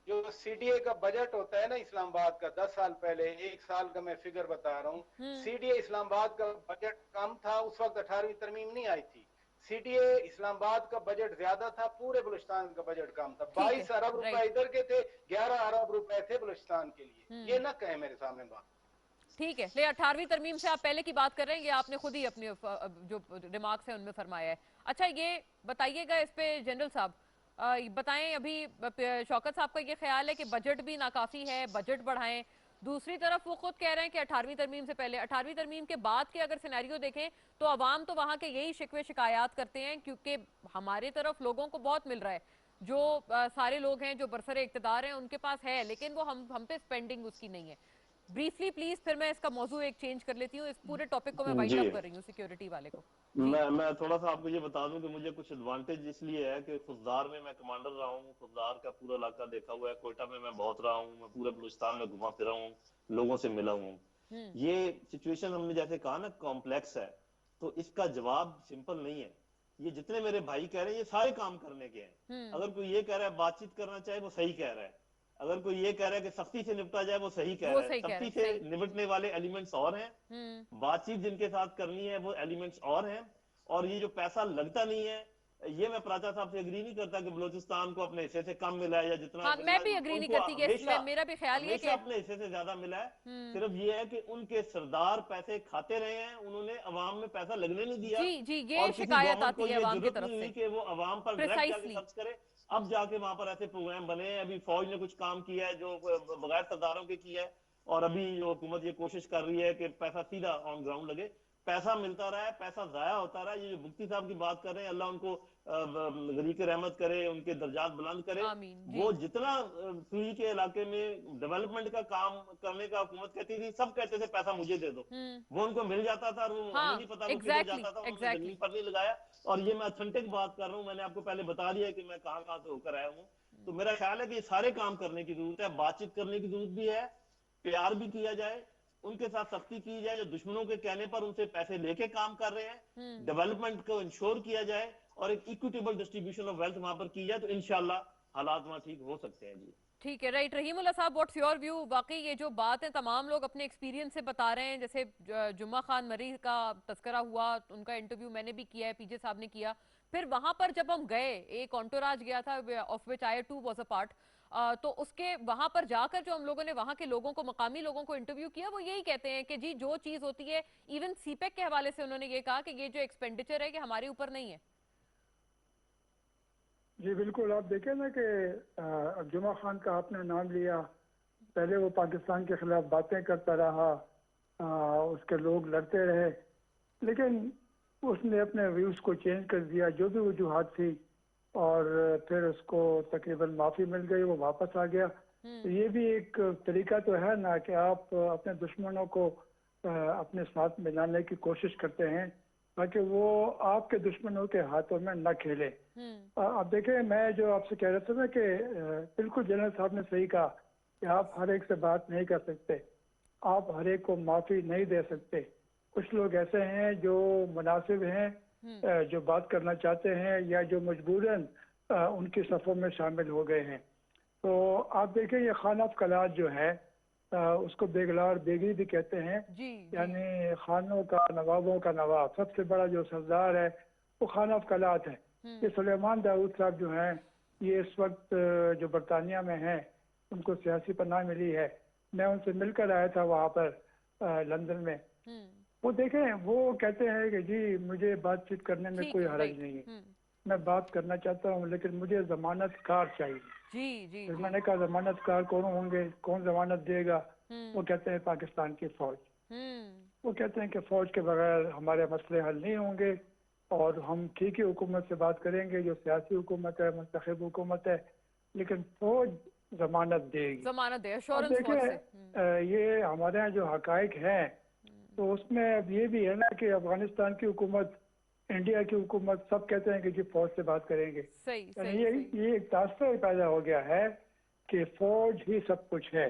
जो सीडीए का बजट होता है ना इस्लामाबाद का, 10 साल पहले, एक साल का मैं फिगर बता रहा हूँ, सीडीए इस्लामाबाद का बजट कम था, उस वक्त 18वीं तरमीम नहीं आई थी। सीडीए इस्लामाबाद का बजट ज्यादा था, पूरे बलूचिस्तान का बजट कम था। 22 अरब रुपए इधर के थे, 11 अरब रुपए थे बलूचिस्तान के लिए। ये ना कहें मेरे सामने बात। ठीक है, ले 18वीं तरमीम से आप पहले की बात कर रहे हैं, ये आपने खुद ही अपने जो रिमार्क्स हैं उनमें फरमाया है। अच्छा ये बताइएगा इस पे जनरल साहब बताएं, अभी शौकत साहब का ये ख्याल है कि बजट भी नाकाफी है, बजट बढ़ाएं, दूसरी तरफ वो खुद कह रहे हैं कि 18वीं तरमीम से पहले, 18वीं तरमीम के बाद के अगर सिनेरियो देखें तो अवाम तो वहां के यही शिकवे शिकायत करते हैं क्योंकि हमारी तरफ लोगों को बहुत मिल रहा है, जो सारे लोग हैं जो बरसरे इक्तदार हैं उनके पास है, लेकिन वो हम पे स्पेंडिंग उसकी नहीं है। ब्रीफली प्लीज, फिर मैं इसका मौजू एक चेंज कर लेती हूँ, इस पूरे टॉपिक को मैं वाइंड अप कर रही हूँ सिक्योरिटी वाले को। मैं थोड़ा सा आपको ये बता दूं कि मुझे कुछ एडवांटेज इसलिए है कि खुफदार में मैं कमांडर रहा हूँ, खुफदार का पूरा इलाका देखा हुआ है, कोयटा में मैं बहुत रहा हूँ, मैं पूरे बलूचिस्तान में घुमा फिरा हूँ, लोगों से मिला हूँ। ये सिचुएशन हमने जैसे कहा ना कॉम्प्लेक्स है, तो इसका जवाब सिंपल नहीं है। ये जितने मेरे भाई कह रहे हैं ये सारे काम करने के हैं। अगर कोई ये कह रहा है बातचीत करना चाहे वो सही कह रहा है, अगर कोई ये कह रहा है कि सख्ती से निपटा जाए वो सही कह रहा है। सख्ती से निपटने वाले एलिमेंट्स और हैं, बातचीत जिनके साथ करनी है वो एलिमेंट्स और हैं, और ये जो पैसा लगता नहीं है, ये मैं प्राचा साहब से एग्री नहीं करता कि बलूचिस्तान को अपने हिस्से से कम मिला है या जितना मैं भी एग्री नहीं करती कि मेरा भी ख्याल ये कि अपने हिस्से से ज्यादा मिला है। सिर्फ ये है कि उनके सरदार पैसे खाते रहे हैं, उन्होंने अवाम में पैसा लगने नहीं दिया। जी ये शिकायत आती है अवाम की तरफ से कि वो अवाम पर डायरेक्ट जाके खर्च करे। अब जाके वहां पर ऐसे प्रोग्राम बने हैं, अभी फौज ने कुछ काम किया है जो बगैर सरदारों के किया है, और अभी जो हुकूमत ये कोशिश कर रही है कि पैसा सीधा ऑन ग्राउंड लगे। पैसा मिलता रहा है, पैसा जाया होता रहा है। ये जो मुफ्ती साहब की बात कर रहे हैं, अल्लाह उनको गरीक रहमत करे, उनके दर्जात बुलंद करे। आमीन जी। वो जितना सुई के इलाके में डेवलपमेंट का काम करने का हुकूमत कहती थी, सब कहते थे पैसा मुझे दे दो, वो उनको मिल जाता था, और वो हमें नहीं पता वो किधर जाता था, उन्होंने जमीन पर नहीं लगाया। और ये मैं ऑथेंटिक बात कर रहा हूँ, मैंने आपको पहले बता दिया कि मैं कहाँ कहाँ से होकर आया हूँ। तो मेरा ख्याल है कि सारे काम करने की जरूरत है, बातचीत करने की जरूरत भी है, प्यार भी किया जाए, उनके साथ सख्ती की जाए, जो दुश्मनों के कहने पर उनसे पैसे लेके काम कर रहे हैं, डेवलपमेंट को इंश्योर किया जाए और एक इक्विटेबल डिस्ट्रीब्यूशन ऑफ वेल्थ वहां पर की जाए, तो इंशाल्लाह हालात वहां ठीक हो सकते हैं। जी ठीक है, राइट। रहीमुल्लाह साहब, व्हाट्स योर व्यू? वाकई ये जो बात है तमाम लोग अपने एक्सपीरियंस से बता रहे हैं, जैसे जुम्मा खान मरी का तस्करा हुआ, उनका इंटरव्यू मैंने भी किया है, पीजे साहब ने किया। फिर वहां पर जब हम गए, एक ऑन्टोराज गया था of which I too was a part, तो उसके वहां पर जाकर जो हम लोगों ने वहां के लोगों को, मकामी लोगों को इंटरव्यू किया, वो यही कहते हैं कि जी जो चीज होती है, इवन सीपेक के हवाले से उन्होंने ये कहा कि ये जो एक्सपेंडिचर है कि हमारे ऊपर नहीं है। जी बिल्कुल, आप देखें ना कि जुमा खान का आपने नाम लिया, पहले वो पाकिस्तान के खिलाफ बातें करता रहा, उसके लोग लड़ते रहे, लेकिन उसने अपने व्यूज को चेंज कर दिया, जो भी वजूहात थी, और फिर उसको तकरीबन माफी मिल गई, वो वापस आ गया। तो ये भी एक तरीका तो है ना कि आप अपने दुश्मनों को अपने साथ मिलाने की कोशिश करते हैं, ताकि वो आपके दुश्मनों के हाथों में न खेले। अब देखें, मैं जो आपसे कह रहा था ना कि बिल्कुल जनरल साहब ने सही कहा कि आप हर एक से बात नहीं कर सकते, आप हर एक को माफी नहीं दे सकते। कुछ लोग ऐसे हैं जो मुनासिब हैं, जो बात करना चाहते हैं, या जो मजबूरन उनकी सफ़ों में शामिल हो गए हैं। तो आप देखें, ये खान ऑफ कलात जो है, उसको बेगलार बेगी भी कहते हैं, यानी खानों का, नवाबों का नवाब, सबसे बड़ा जो सरदार है वो खान ऑफ कलात है। ये सुलेमान दाऊद साहब जो हैं, ये इस वक्त जो बरतानिया में हैं, उनको सियासी पनाह मिली है। मैं उनसे मिलकर आया था वहाँ पर लंदन में। वो देखें, वो कहते हैं कि जी मुझे बातचीत करने में कोई हर्ज नहीं है, मैं बात करना चाहता हूँ, लेकिन मुझे जमानत कार चाहिए। जी, फिर मैंने कहा जमानत कार कौन होंगे, कौन जमानत देगा? वो कहते हैं पाकिस्तान की फौज। वो कहते हैं कि फौज के बगैर हमारे मसले हल नहीं होंगे, और हम ठीक ही हुकूमत से बात करेंगे, जो सियासी हुकूमत है, मुस्तक़िल हुकूमत है, लेकिन फौज जमानत देगी, जमानत दे, देखिए ये हमारे यहाँ जो हकायक हैं, तो उसमें अब ये भी है ना कि अफगानिस्तान की हुकूमत, इंडिया की हुकूमत, सब कहते हैं कि जी फौज से बात करेंगे। ये एक तासुर पैदा हो गया है कि फौज ही सब कुछ है,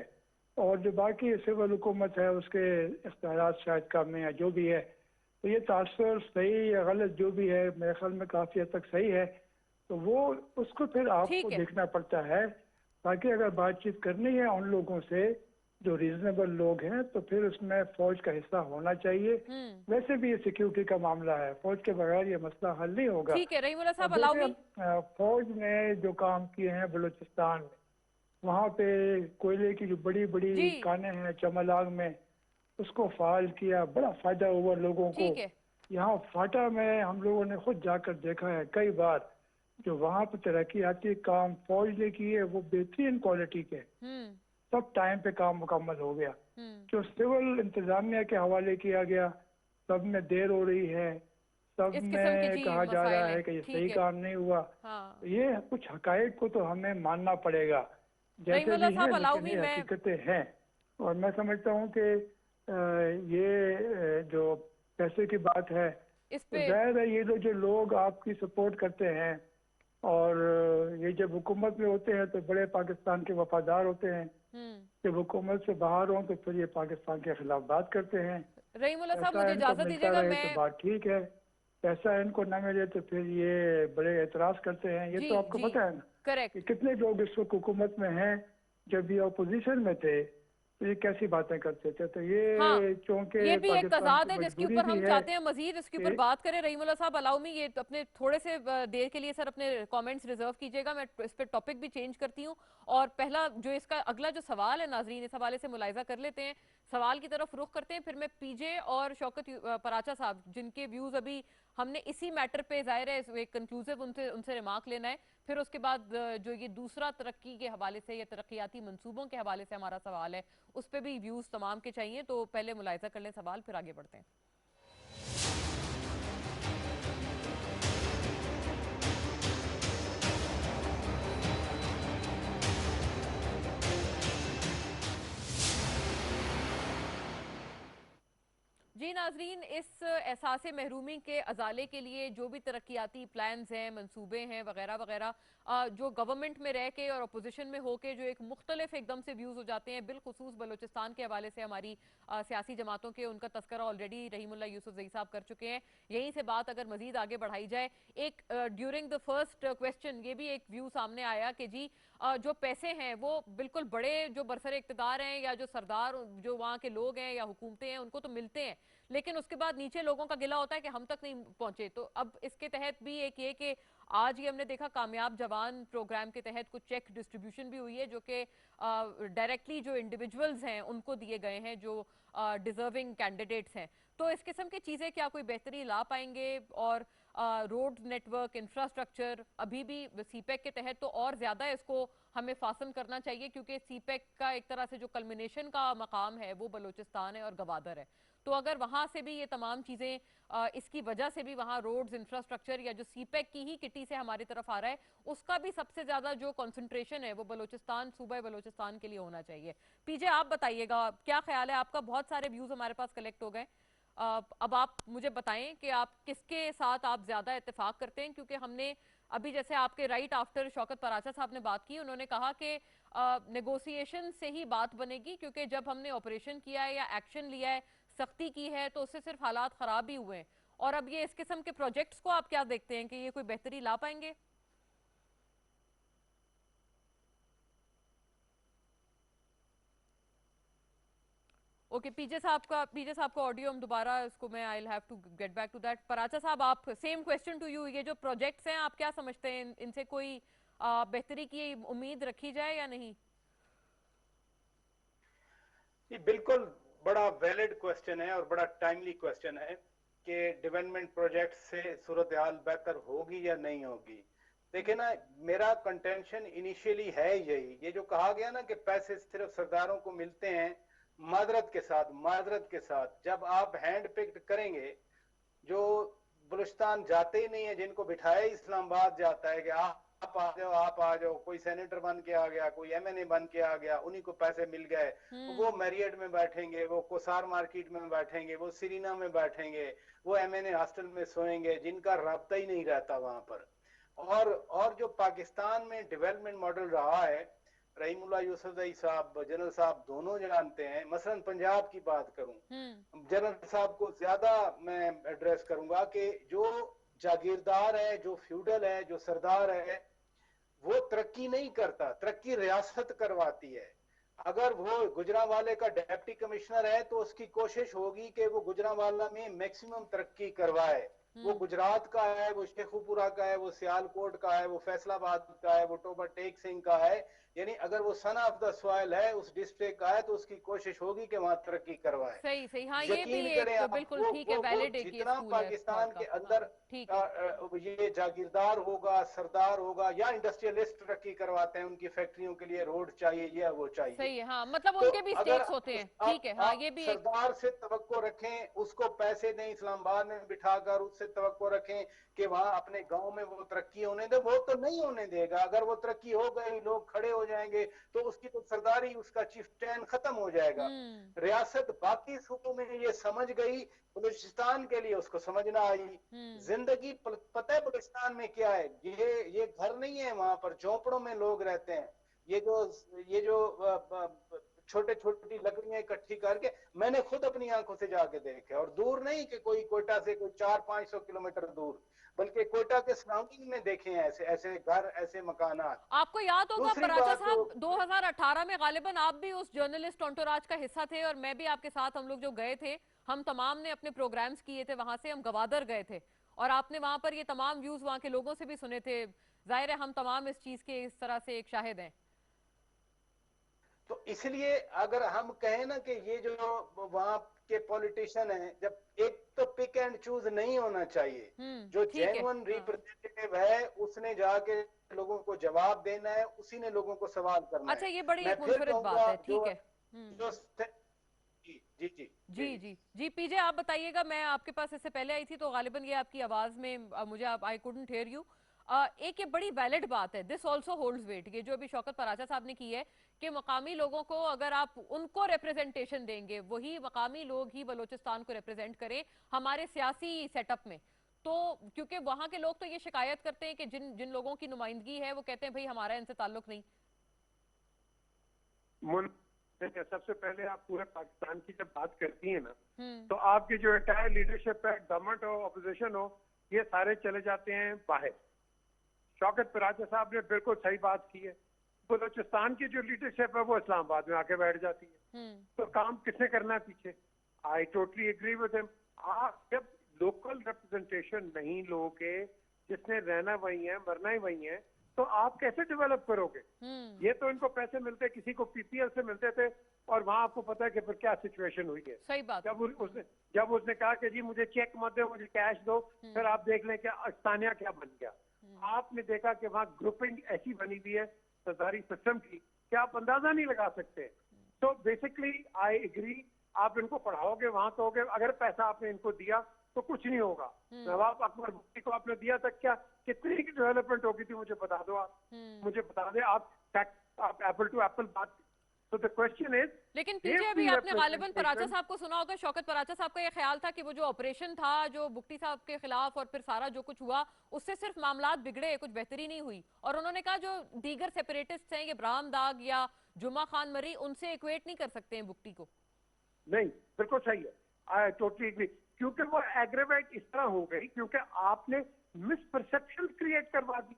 और जो बाकी सिविल हुकूमत है उसके इख्तियारात शायद कम है या जो भी है। तो ये तासुर सही या गलत जो भी है, मेरे ख्याल में काफी हद तक सही है। तो वो उसको फिर आपको देखना पड़ता है, ताकि अगर बातचीत करनी है उन लोगों से जो रीजनेबल लोग हैं, तो फिर उसमें फौज का हिस्सा होना चाहिए। वैसे भी ये सिक्योरिटी का मामला है, फौज के बगैर ये मसला हल नहीं होगा। ठीक है, रहीमुल्लाह साहब, अलाउ मी। फौज ने जो काम किए हैं बलूचिस्तान में, वहाँ पे कोयले की जो बड़ी बड़ी कानें हैं चमलांग में, उसको फाल किया, बड़ा फायदा हुआ लोगों को। यहाँ फाटा में हम लोगों ने खुद जाकर देखा है कई बार, जो वहाँ पे तरक्याती काम फौज ने किए वो बेहतरीन क्वालिटी के, सब टाइम पे काम मुकम्मल हो गया। जो सिविल इंतजामिया के हवाले किया गया, सब में देर हो रही है, सब में कहा जा रहा है कि ये सही काम नहीं हुआ। ये कुछ हकायक को तो हमें मानना पड़ेगा, जैसे भी है, लेकिन ये हकीकतें हैं। और मैं समझता हूँ कि ये जो पैसे की बात है, तो जाहिर है ये जो लोग आपकी सपोर्ट करते हैं, और ये जब हुकूमत में होते हैं तो बड़े पाकिस्तान के वफादार होते हैं, जब हुकूमत से बाहर हों तो फिर ये पाकिस्तान के खिलाफ बात करते हैं। रहीमुल्लाह साहब, मुझे इजाजत दीजिएगा, मैं तो बात ठीक है, पैसा इनको न मिले तो फिर ये बड़े एतराज करते हैं। ये तो आपको पता है ना, करेक्ट, कितने लोग इस वक्त हुकूमत में हैं, जब ये अपोजिशन में थे तो ये कैसी बातें करते थे। तो ये चूंकि ये भी एक तजाद है जिसके ऊपर हम चाहते हैं मजीद इसके ऊपर बात करें। रहीमुल्लाह साहब, अलाउ मी, ये अपने थोड़े से देर के लिए सर अपने कमेंट्स रिजर्व कीजिएगा, मैं इस पर टॉपिक भी चेंज करती हूँ। और पहला जो इसका अगला जो सवाल है नाजरीन, इस हवाले से मुलाहिजा कर लेते हैं, सवाल की तरफ रुख करते हैं, फिर मैं पीजे और शौकत पराचा साहब, जिनके व्यूज अभी हमने इसी मैटर पे जाहिर है एक कंक्लूसिव उनसे रिमार्क लेना है, फिर उसके बाद जो ये दूसरा तरक्की के हवाले से या तरक्याती मंसूबों के हवाले से हमारा सवाल है, उस पर भी व्यूज तमाम के चाहिए। तो पहले मुलाहिजा कर लें सवाल, फिर आगे बढ़ते हैं। जी नाजरीन, इस एहसास महरूमी के अजाले के लिए जो भी तरक्याती प्लान्स हैं, मंसूबे हैं वगैरह वगैरह, जो गवर्नमेंट में रह के और अपोजिशन में होके जो एक मुख्तलिफ एकदम से व्यूज़ हो जाते हैं, बिलखुसूस बलोचिस्तान के हवाले से हमारी सियासी जमातों के, उनका तस्करा ऑलरेडी रहीमुल्लाह यूसुफजई साहब कर चुके हैं। यहीं से बात अगर मजीद आगे बढ़ाई जाए, एक ड्यूरिंग द फर्स्ट क्वेश्चन ये भी एक व्यू सामने आया कि जी जो पैसे हैं वो बिल्कुल बड़े जो बरसर इक़्तिदार हैं या जो सरदार जो वहाँ के लोग हैं या हुकूमतें हैं उनको तो मिलते हैं, लेकिन उसके बाद नीचे लोगों का गिला होता है कि हम तक नहीं पहुंचे। तो अब इसके तहत भी एक ये कि आज ही हमने देखा कामयाब जवान प्रोग्राम के तहत कुछ चेक डिस्ट्रीब्यूशन भी हुई है जो कि डायरेक्टली जो इंडिविजुअल्स हैं उनको दिए गए हैं जो डिजर्विंग कैंडिडेट्स हैं। तो इस किस्म की चीज़ें क्या कोई बेहतरी ला पाएंगे? और रोड नेटवर्क इंफ्रास्ट्रक्चर अभी भी सीपैक के तहत तो और ज़्यादा इसको हमें फासम करना चाहिए, क्योंकि सीपैक का एक तरह से जो कल्मिनेशन का मकाम है वो बलूचिस्तान है और गवादर है। तो अगर वहाँ से भी ये तमाम चीज़ें इसकी वजह से भी वहाँ रोड्स इंफ्रास्ट्रक्चर या जो सीपैक की ही किटी से हमारी तरफ आ रहा है उसका भी सबसे ज़्यादा जो कंसंट्रेशन है वो बलूचिस्तान, सूबा बलूचिस्तान के लिए होना चाहिए। पीजे आप बताइएगा क्या ख्याल है आपका? बहुत सारे व्यूज़ हमारे पास कलेक्ट हो गए। अब आप मुझे बताएं कि आप किसके साथ आप ज्यादा इत्तेफाक करते हैं, क्योंकि हमने अभी जैसे आपके राइट आफ्टर शौकत पराचा साहब ने बात की, उन्होंने कहा कि नेगोशिएशन से ही बात बनेगी, क्योंकि जब हमने ऑपरेशन किया है या एक्शन लिया है, सख्ती की है, तो उससे सिर्फ हालात खराब ही हुए हैं। और अब ये इस किस्म के प्रोजेक्ट्स को आप क्या देखते हैं कि ये कोई बेहतरी ला पाएंगे? ओके, पीजे साहब का ऑडियो हम दोबारा इसको मैं I will have to get back to that. Paracha साहब, आप सेम क्वेश्चन टू यू, ये जो प्रोजेक्ट्स हैं आप क्या समझते हैं इनसे कोई बेहतरी की उम्मीद रखी जाए या नहीं? ये बिल्कुल बड़ा वैलिड क्वेश्चन है और बड़ा टाइमली क्वेश्चन है कि डेवलपमेंट प्रोजेक्ट से सूरत हाल बेहतर होगी या नहीं होगी। देखिए ना, मेरा कंटेंशन इनिशियली है यही, ये जो कहा गया ना कि पैसे सिर्फ सरदारों को मिलते हैं, माजरत के साथ जब आप हैंड पिक्ड करेंगे, जो बलूचिस्तान जाते ही नहीं है, जिनको बिठाया इस्लामाबाद जाता है कि आप आ जाओ, कोई सेनेटर बन के आ गया, कोई एमएनए बन के आ गया, उन्हीं को पैसे मिल गए, वो मैरियट में बैठेंगे, वो कोसार मार्केट में बैठेंगे, वो सीरीना में बैठेंगे, वो एमएनए हॉस्टल में सोएंगे, जिनका राब्ता ही नहीं रहता वहां पर। और जो पाकिस्तान में डेवलपमेंट मॉडल रहा है, रहीमुल्लाह यूसुफजई साहब, जनरल साहब दोनों जानते हैं। मसलन पंजाब की बात करूं, जनरल साहब को ज्यादा मैं एड्रेस करूंगा कि जो जागीरदार है, जो फ्यूडल है, जो सरदार है, वो तरक्की नहीं करता, तरक्की रियासत करवाती है। अगर वो गुजरांवाले का डिप्टी कमिश्नर है तो उसकी कोशिश होगी कि वो गुजरांवाला में मैक्सिमम तरक्की करवाए। वो गुजरात का है, वो शेखुपुरा का है, वो सियालकोट का है, वो फैसलाबाद का है, वो टोबर टेक सिंह का है, यानी अगर वो सन ऑफ द सॉइल है उस डिस्ट्रिक्ट का है तो उसकी कोशिश होगी कि वहां तरक्की करवाए। सही, हाँ, ये भी एक बिल्कुल ठीक है, वैलिड है कि जितना पाकिस्तान के अंदर ये जागीरदार होगा, सरदार होगा या इंडस्ट्रियलिस्ट तरक्की करवाते हैं, उनकी फैक्ट्रियों के लिए रोड चाहिए, ये वो चाहिए। सही है, हाँ, मतलब उनके भी स्टेक्स होते हैं, ठीक है, हाँ, ये भी सरदार से तवक्को रखें, उसको पैसे दें, इस्लामाबाद में बिठाकर उससे तवक्को रखें कि वहां अपने गांव में वो तरक्की होने दे, वो तो नहीं होने देगा। अगर वो तरक्की हो गई, लोग खड़े हो जाएंगे तो उसकी तो सरदारी, उसका चिफ्टैन खत्म हो जाएगा। रियासत बाकी सूबों में ये समझ गई, बलूचिस्तान के लिए उसको समझना आई। जिंदगी पता है बलूचिस्तान में क्या है? ये घर नहीं है, वहां पर झोपड़ों में लोग रहते हैं। ये जो छोटे छोटी लकड़ियां इकट्ठी करके, मैंने खुद अपनी आंखों से जाके देखे, और दूर नहीं कि कोई कोयटा से कोई 400-500 किलोमीटर दूर, बल्कि कोयटा के सराउंडिंग में देखे हैं ऐसे घर, ऐसे मकानात। आपको याद होगा पराचा साहब, 2018 में गालिबन आप भी उस जर्नलिस्ट टोंटोराज का हिस्सा थे और मैं भी आपके साथ, हम लोग जो गए थे, हम तमाम ने अपने प्रोग्राम्स किए थे वहां से, हम गवादर गए थे और आपने वहां पर ये तमाम व्यूज वहां के लोगों से भी सुने थे। जाहिर है हम तमाम इस चीज के इस तरह से एक शाहिद हैं। तो इसलिए अगर हम कहें ना कि ये जो वहां के पॉलिटिशियन हैं, जब एक तो पिक एंड चूज नहीं होना चाहिए, जो जेन्युइन रिप्रेजेंटेटिव है उसने जाके लोगों को जवाब देना है, उसी ने लोगों को सवाल करना है। अच्छा, ये बड़ी एक मुनफरिद बात है, ठीक है। जी पीजे आप बताइएगा, मैं आपके पास इससे पहले आई थी तो गालिबन ये आपकी आवाज में मुझे आई कुडंट हियर यू। एक ये बड़ी वैलिड बात है, दिस ऑल्सो होल्ड्स वेट, ये जो अभी शौकत पराचा साहब ने की है कि मकामी लोगों को अगर आप उनको रिप्रेजेंटेशन देंगे, वही मकामी लोग ही बलूचिस्तान को रिप्रेजेंट करें हमारे सियासी सेटअप में, तो क्योंकि वहां के लोग तो ये शिकायत करते हैं कि जिन जिन लोगों की नुमाइंदगी है वो कहते हैं भाई हमारा इनसे ताल्लुक नहीं। देखिए, सबसे पहले आप पूरे पाकिस्तान की जब बात करती है ना, तो आपकी जो एंटायर लीडरशिप है, गवर्नमेंट हो, अपोजिशन हो, ये सारे चले जाते हैं बाहर। शौकत पराचा साहब ने बिल्कुल सही बात की है। बलूचिस्तान की जो लीडरशिप है वो इस्लामाबाद में आके बैठ जाती है। तो काम किसने करना है पीछे? I totally agree with him. आप जब लोकल रिप्रेजेंटेशन नहीं लोगे, जिसने रहना वही है, मरना ही वही है, तो आप कैसे डेवलप करोगे? ये तो इनको पैसे मिलते, किसी को पीपीएल से मिलते थे, और वहां आपको पता है कि फिर क्या सिचुएशन हुई है। सही बात। जब उसने कहा कि जी मुझे चेक मत दो, मुझे कैश दो, फिर आप देख लें कि अस्तानिया क्या बन गया। आपने देखा कि वहाँ ग्रुपिंग ऐसी बनी हुई है सरकारी सिस्टम की कि आप अंदाजा नहीं लगा सकते। तो बेसिकली आई एग्री, आप इनको पढ़ाओगे वहां तो होगे, अगर पैसा आपने इनको दिया तो कुछ नहीं होगा। नवाब अकबर बुक्ति को आपने दिया था, क्या कितनी की डेवलपमेंट होगी थी मुझे बता दो। आप मुझे बता दें, आप एप्पल टू एप्पल बात। तो द क्वेश्चन इज, लेकिन पीछे अभी आपने गालिबन पराचा साहब को सुना होगा, शौकत पराचा साहब का ये ख्याल था कि वो जो ऑपरेशन था जो बुक्टी साहब के खिलाफ और फिर सारा जो कुछ हुआ उससे सिर्फ मामलात बिगड़े, कुछ बेहतरी नहीं हुई। और उन्होंने कहा जो दीगर सेपरेटिस्ट हैं, ये इब्राहिम दाग या जुमा खान मरी, उनसे इक्वेट नहीं कर सकते हैं बुक्टी को। नहीं, बिल्कुल सही है, आई टोटली एग्री। क्योंकि वो एग्रेवेट इस तरह हो गई क्योंकि आपने मिसपरसेप्शन क्रिएट करवा दी।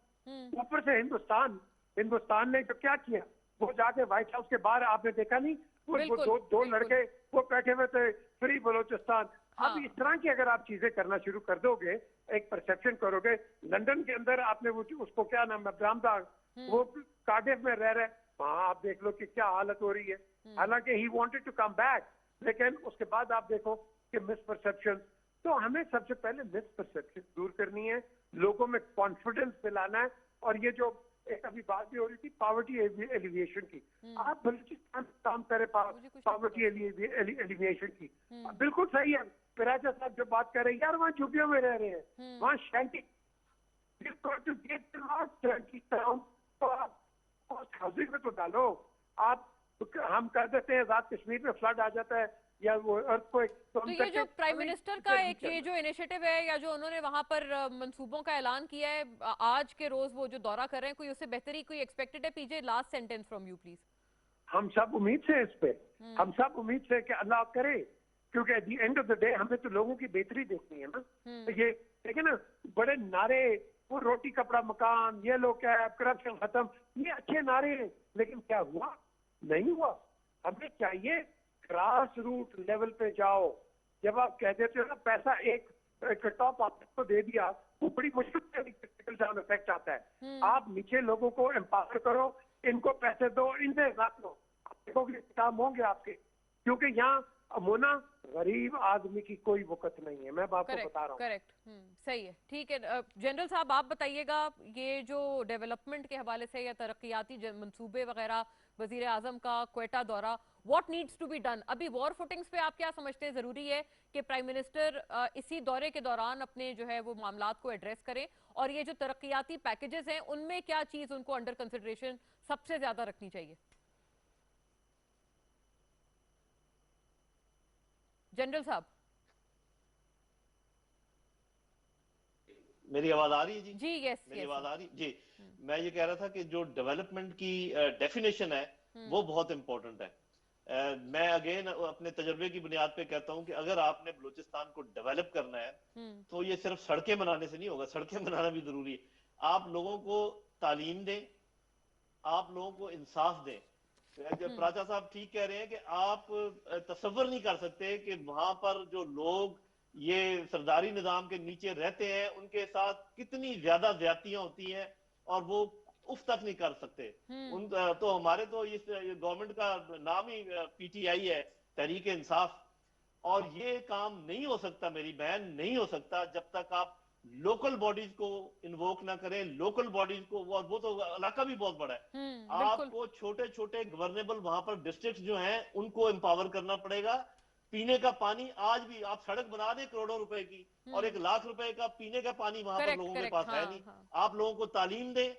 ऊपर से हिंदुस्तान ने जो क्या किया, वो जाके व्हाइट हाउस के बाहर आपने देखा नहीं, वो दो लड़के वो बैठे हुए थे, फ्री बलोचिस्तान। हाँ। अब इस तरह की अगर आप चीजें करना शुरू कर दोगे, एक परसेप्शन करोगे। लंदन के अंदर आपने वो उसको क्या नाम है, ब्रामदाग, वो कार्डिफ में रह रहे, वहां आप देख लो कि क्या हालत हो रही है। हालांकि he wanted to come back, लेकिन उसके बाद आप देखो कि मिसपरसेप्शन। तो हमें सबसे पहले मिसपरसेप्शन दूर करनी है, लोगों में कॉन्फिडेंस दिलाना है। और ये जो एक अभी बात भी हो रही थी पावर्टी एलिविएशन की, आप बलूचिस्तान काम करें पावर्टी एलिविएशन की, बिल्कुल सही है। पराचा साहब जो बात कर रहे हैं, यार वहाँ झुग्गियों में रह रहे हैं, वहाँ शैंटी हाउसिंग में तो डालो। आप हम कर देते हैं रात कश्मीर में फ्लड आ जाता है या वो अर्थक्वेक, तो ये जो प्राइम मिनिस्टर का एक ये जो इनिशिएटिव है या जो उन्होंने वहां पर मंसूबों का ऐलान किया है, आज के रोज वो जो दौरा कर रहे हैं, कोई उससे बेहतरी कोई एक्सपेक्टेड है? PJ last sentence from you please. हम सब उम्मीद से इस पे, हम सब उम्मीद से कि अल्लाह करे, क्योंकि at the end of the day हमें तो लोगों की बेहतरी देखनी है ना। तो ये देखिए ना, बड़े नारे, वो रोटी कपड़ा मकान, ये लोग क्या है, करप्शन खत्म, ये अच्छे नारे हैं, लेकिन क्या हुआ? नहीं हुआ। हमें चाहिए ग्रास रूट लेवल पे जाओ। जब आप कह देते हो ना पैसा एक टॉप आपको दे दिया, वो बड़ी मुश्किल से डाउन इफेक्ट आता है। आप नीचे लोगों को एम्पावर करो, इनको पैसे दो, इनसे रख लो, देखोगे काम होंगे आपके। क्योंकि यहाँ अमोना गरीब आदमी की कोई वक़्त नहीं है, मैं आपको बता रहा हूँ। करेक्ट, सही है, ठीक है। जनरल साहब आप बताइएगा, ये जो डेवलपमेंट के हवाले से या तरक्याती मंसूबे वगैरह, वजीर आजम का क्वेटा दौरा, what needs to be done? अभी वॉर फुटिंग्स पे आप क्या समझते हैं जरूरी है कि प्राइम मिनिस्टर इसी दौरे के दौरान अपने जो है वो मामलात को एड्रेस करें, और ये जो तरक्याती पैकेजेस हैं उनमें क्या चीज उनको अंडर कंसिडरेशन सबसे ज्यादा रखनी चाहिए? जनरल साहब, मेरी आवाज आ रही है जी? जी यस, मेरी आवाज आ रही जी। मैं ये कह रहा था कि जो डेवलपमेंट की डेफिनेशन है वो बहुत इंपॉर्टेंट है। मैं अगेन अपने तजर्बे की बुनियाद पे कहता हूं कि अगर आपने बलूचिस्तान को डेवलप करना है तो ये सिर्फ सड़कें बनाने से नहीं होगा, सड़कें बनाना भी जरूरी है। आप लोगों को तालीम दें, आप लोगों को इंसाफ दें। प्राचा साहब ठीक कह रहे हैं कि आप तसव्वुर नहीं कर सकते कि वहां पर जो लोग ये सरदारी निजाम के नीचे रहते हैं उनके साथ कितनी ज्यादा ज्यादतियां होती हैं और वो उफ तक नहीं कर सकते। तो हमारे तो इस गवर्नमेंट का नाम ही पीटीआई है, तहरीक इंसाफ, और ये काम नहीं हो सकता मेरी बहन, नहीं हो सकता जब तक आप लोकल बॉडीज को इन्वोक ना करें। लोकल बॉडीज को, वो तो इलाका भी बहुत बड़ा है, आपको छोटे छोटे गवर्नेबल वहां पर डिस्ट्रिक्ट जो हैं उनको एम्पावर करना पड़ेगा। पीने का पानी आज भी आप सड़क बना दें करोड़ों रुपए की और 1 लाख रुपए का पीने का पानी वहां पर लोगों के पास है नहीं। आप लोगों को तालीम दें,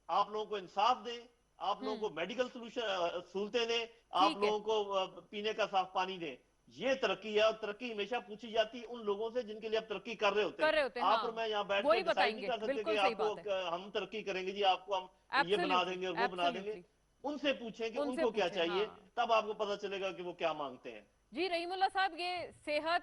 आप लोगों को इंसाफ दें, आप लोगों को मेडिकल सोल्यूशन सहूलतें दें, आप ठीक है। लोगों को पीने का साफ पानी दें। ये तरक्की है, और तरक्की हमेशा पूछी जाती है उन लोगों से जिनके लिए आप तरक्की कर रहे होते हैं। आप और हाँ, मैं यहाँ बैठ वो के ही डिसाइड नहीं बताएंगे, कर सकते कि बिल्कुल सही आपको बात है। हम तरक्की करेंगे जी, आपको हम ये बना एब्सोल्युटली, देंगे और वो बना देंगे। एब्सोल्युटली। उनसे पूछें कि उनसे उनको क्या पूछें, चाहिए, हाँ। तब आपको पता चलेगा कि वो क्या मांगते हैं। जी रहीमुल्लाह साहब, ये सेहत,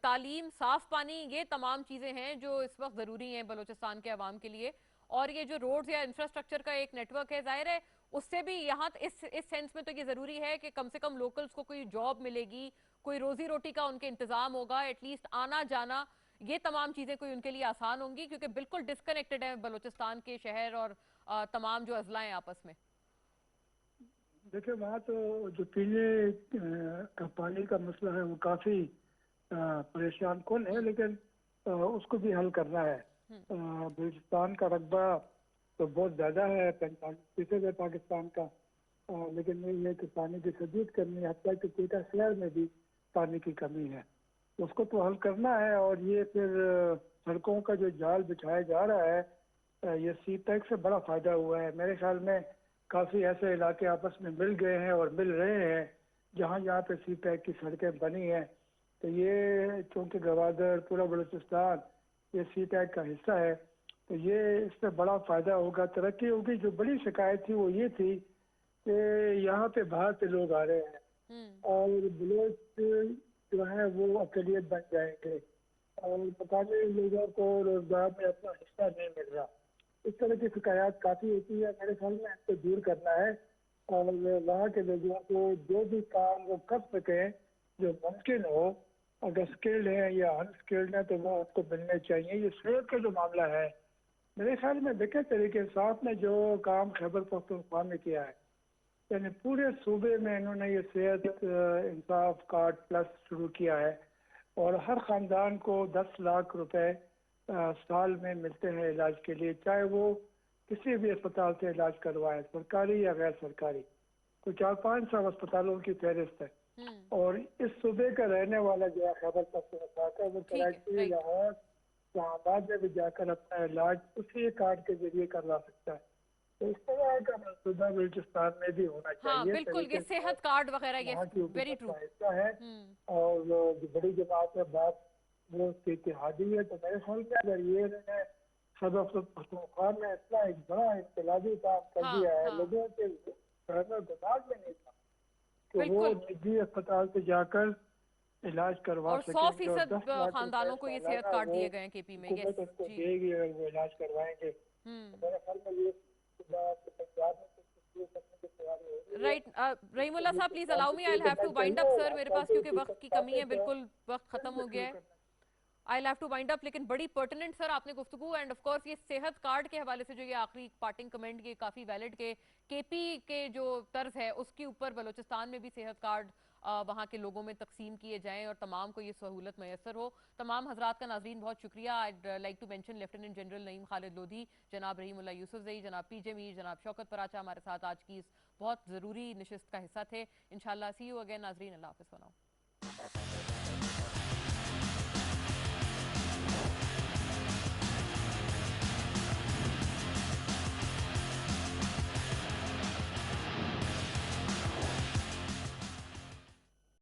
तालीम, साफ पानी, ये तमाम चीजें हैं जो इस वक्त जरूरी हैं बलूचिस्तान के अवाम के लिए। और ये जो रोड्स या इंफ्रास्ट्रक्चर का एक नेटवर्क है, जाहिर है उससे भी यहाँ इस सेंस में तो ये जरूरी है कि कम से कम लोकल्स को कोई जॉब मिलेगी, कोई रोजी रोटी का उनके इंतजाम होगा, एटलीस्ट आना जाना, ये तमाम चीजें कोई उनके लिए आसान होंगी, क्योंकि बिल्कुल डिस्कनेक्टेड है बलूचिस्तान के शहर और तमाम जो अजला हैं आपस में। देखिए वहाँ तो जो पीने का पानी का मसला है वो काफ़ी परेशान कौन है, लेकिन उसको भी हल करना है। बलूचिस्तान का रकबा तो बहुत ज़्यादा है, 45% है पाकिस्तान का, लेकिन ये है कि पानी की सदूद करनी है, हत्या कि कोयटा शहर में भी पानी की कमी है, उसको तो हल करना है। और ये फिर सड़कों का जो जाल बिछाया जा रहा है, ये सी पैक से बड़ा फ़ायदा हुआ है। मेरे ख्याल में काफ़ी ऐसे इलाके आपस में मिल गए हैं और मिल रहे हैं जहाँ जहाँ पे सी पैक की सड़कें बनी हैं। तो ये चूँकि गवादर पूरा बलूचिस्तान ये सी पैक का हिस्सा है, तो ये इससे बड़ा फ़ायदा होगा, तरक्की होगी। जो बड़ी शिकायत थी वो ये थी कि यहाँ पे बाहर से लोग आ रहे हैं और बलोच जो है वो अकलियत बन जाएंगे और मकामी लोगों को रोजगार में अपना हिस्सा नहीं मिल रहा। इस तरह की शिकायत काफ़ी होती है। मेरे ख्याल में इसको दूर करना है और वहाँ के लोगों को जो भी काम वो कर सकें जो मुमकिन हो, अगर स्किल्ड है या अनस्किल्ड है तो वो आपको मिलने चाहिए। ये सेहत का जो मामला है, मेरे ख्याल में देखे तरीके साथ में जो काम खैबर पख्तूनख्वा में किया है, यानी पूरे सूबे में इन्होंने ये सेहत इंसाफ कार्ड प्लस शुरू किया है और हर ख़ानदान को 10 लाख रुपए साल में मिलते हैं इलाज के लिए, चाहे वो किसी भी अस्पताल से इलाज करवाएं, सरकारी या गैर सरकारी। तो 400-500 अस्पतालों की फहरिस्त है। और इस सूबे का रहने वाला जो है खैबर पख्तूनख्वा का, वो कराची, लाहौर, इस्लामाबाद में भी जाकर अपना इलाज उसी कार्ड के जरिए करवा सकता है। तो इस तरह का मनसूबा बलूचिस्तान में भी होना चाहिए। हाँ बिल्कुल, ये सेहत कार्ड वगैरह, ये वेरी ट्रू हिस्सा है। और जो बड़ी जमात है बात वो उसकी इत्तेहादी है, तो मेरे ख्याल में अगर ये इन्होंने खैबर पख्तूनख्वा में इतना एक बड़ा इनकलाबी काम कर दिया है, लोगों के दिमाग में नहीं था कि वो निजी अस्पताल से जाकर इलाज करवा और सकेंगे। 100% खानदानों को ये सेहत कार्ड दिए गए हैं केपी में, उनको देगी अगर वो इलाज करवाएंगे। मेरे ख्याल में ये राइट। रहीमुल्लाह साहब, please allow me, I will have to wind up sir, मेरे पास क्योंकि वक्त की कमी है, बिल्कुल वक्त खत्म हो गया है, I will have to wind up. लेकिन बड़ी पर्टिनेंट सर आपने गुफ्तगू, एंड ऑफ कोर्स ये सेहत कार्ड के हवाले से जो ये आखिरी पार्टिंग कमेंट ये काफी वैलिड के केपी के जो तर्ज है उसके ऊपर बलूचिस्तान में भी सेहत कार्ड वहाँ के लोगों में तकसीम किए जाएं और तमाम को ये सहूलत मैसर हो। तमाम हजरात का नाजरीन बहुत शुक्रिया। I like to mention lieutenant general Naeem Khalid Lodhi, जनाब रहीमुल्लाह यूसुफजई, जनाब पीजे मीर, जनाब शौकत पराचा हमारे साथ आज की इस बहुत ज़रूरी नशिस्त का हिस्सा थे। इंशाल्लाह सी यू अगेन नाजरीन, अल्लाह हाफ़िज़।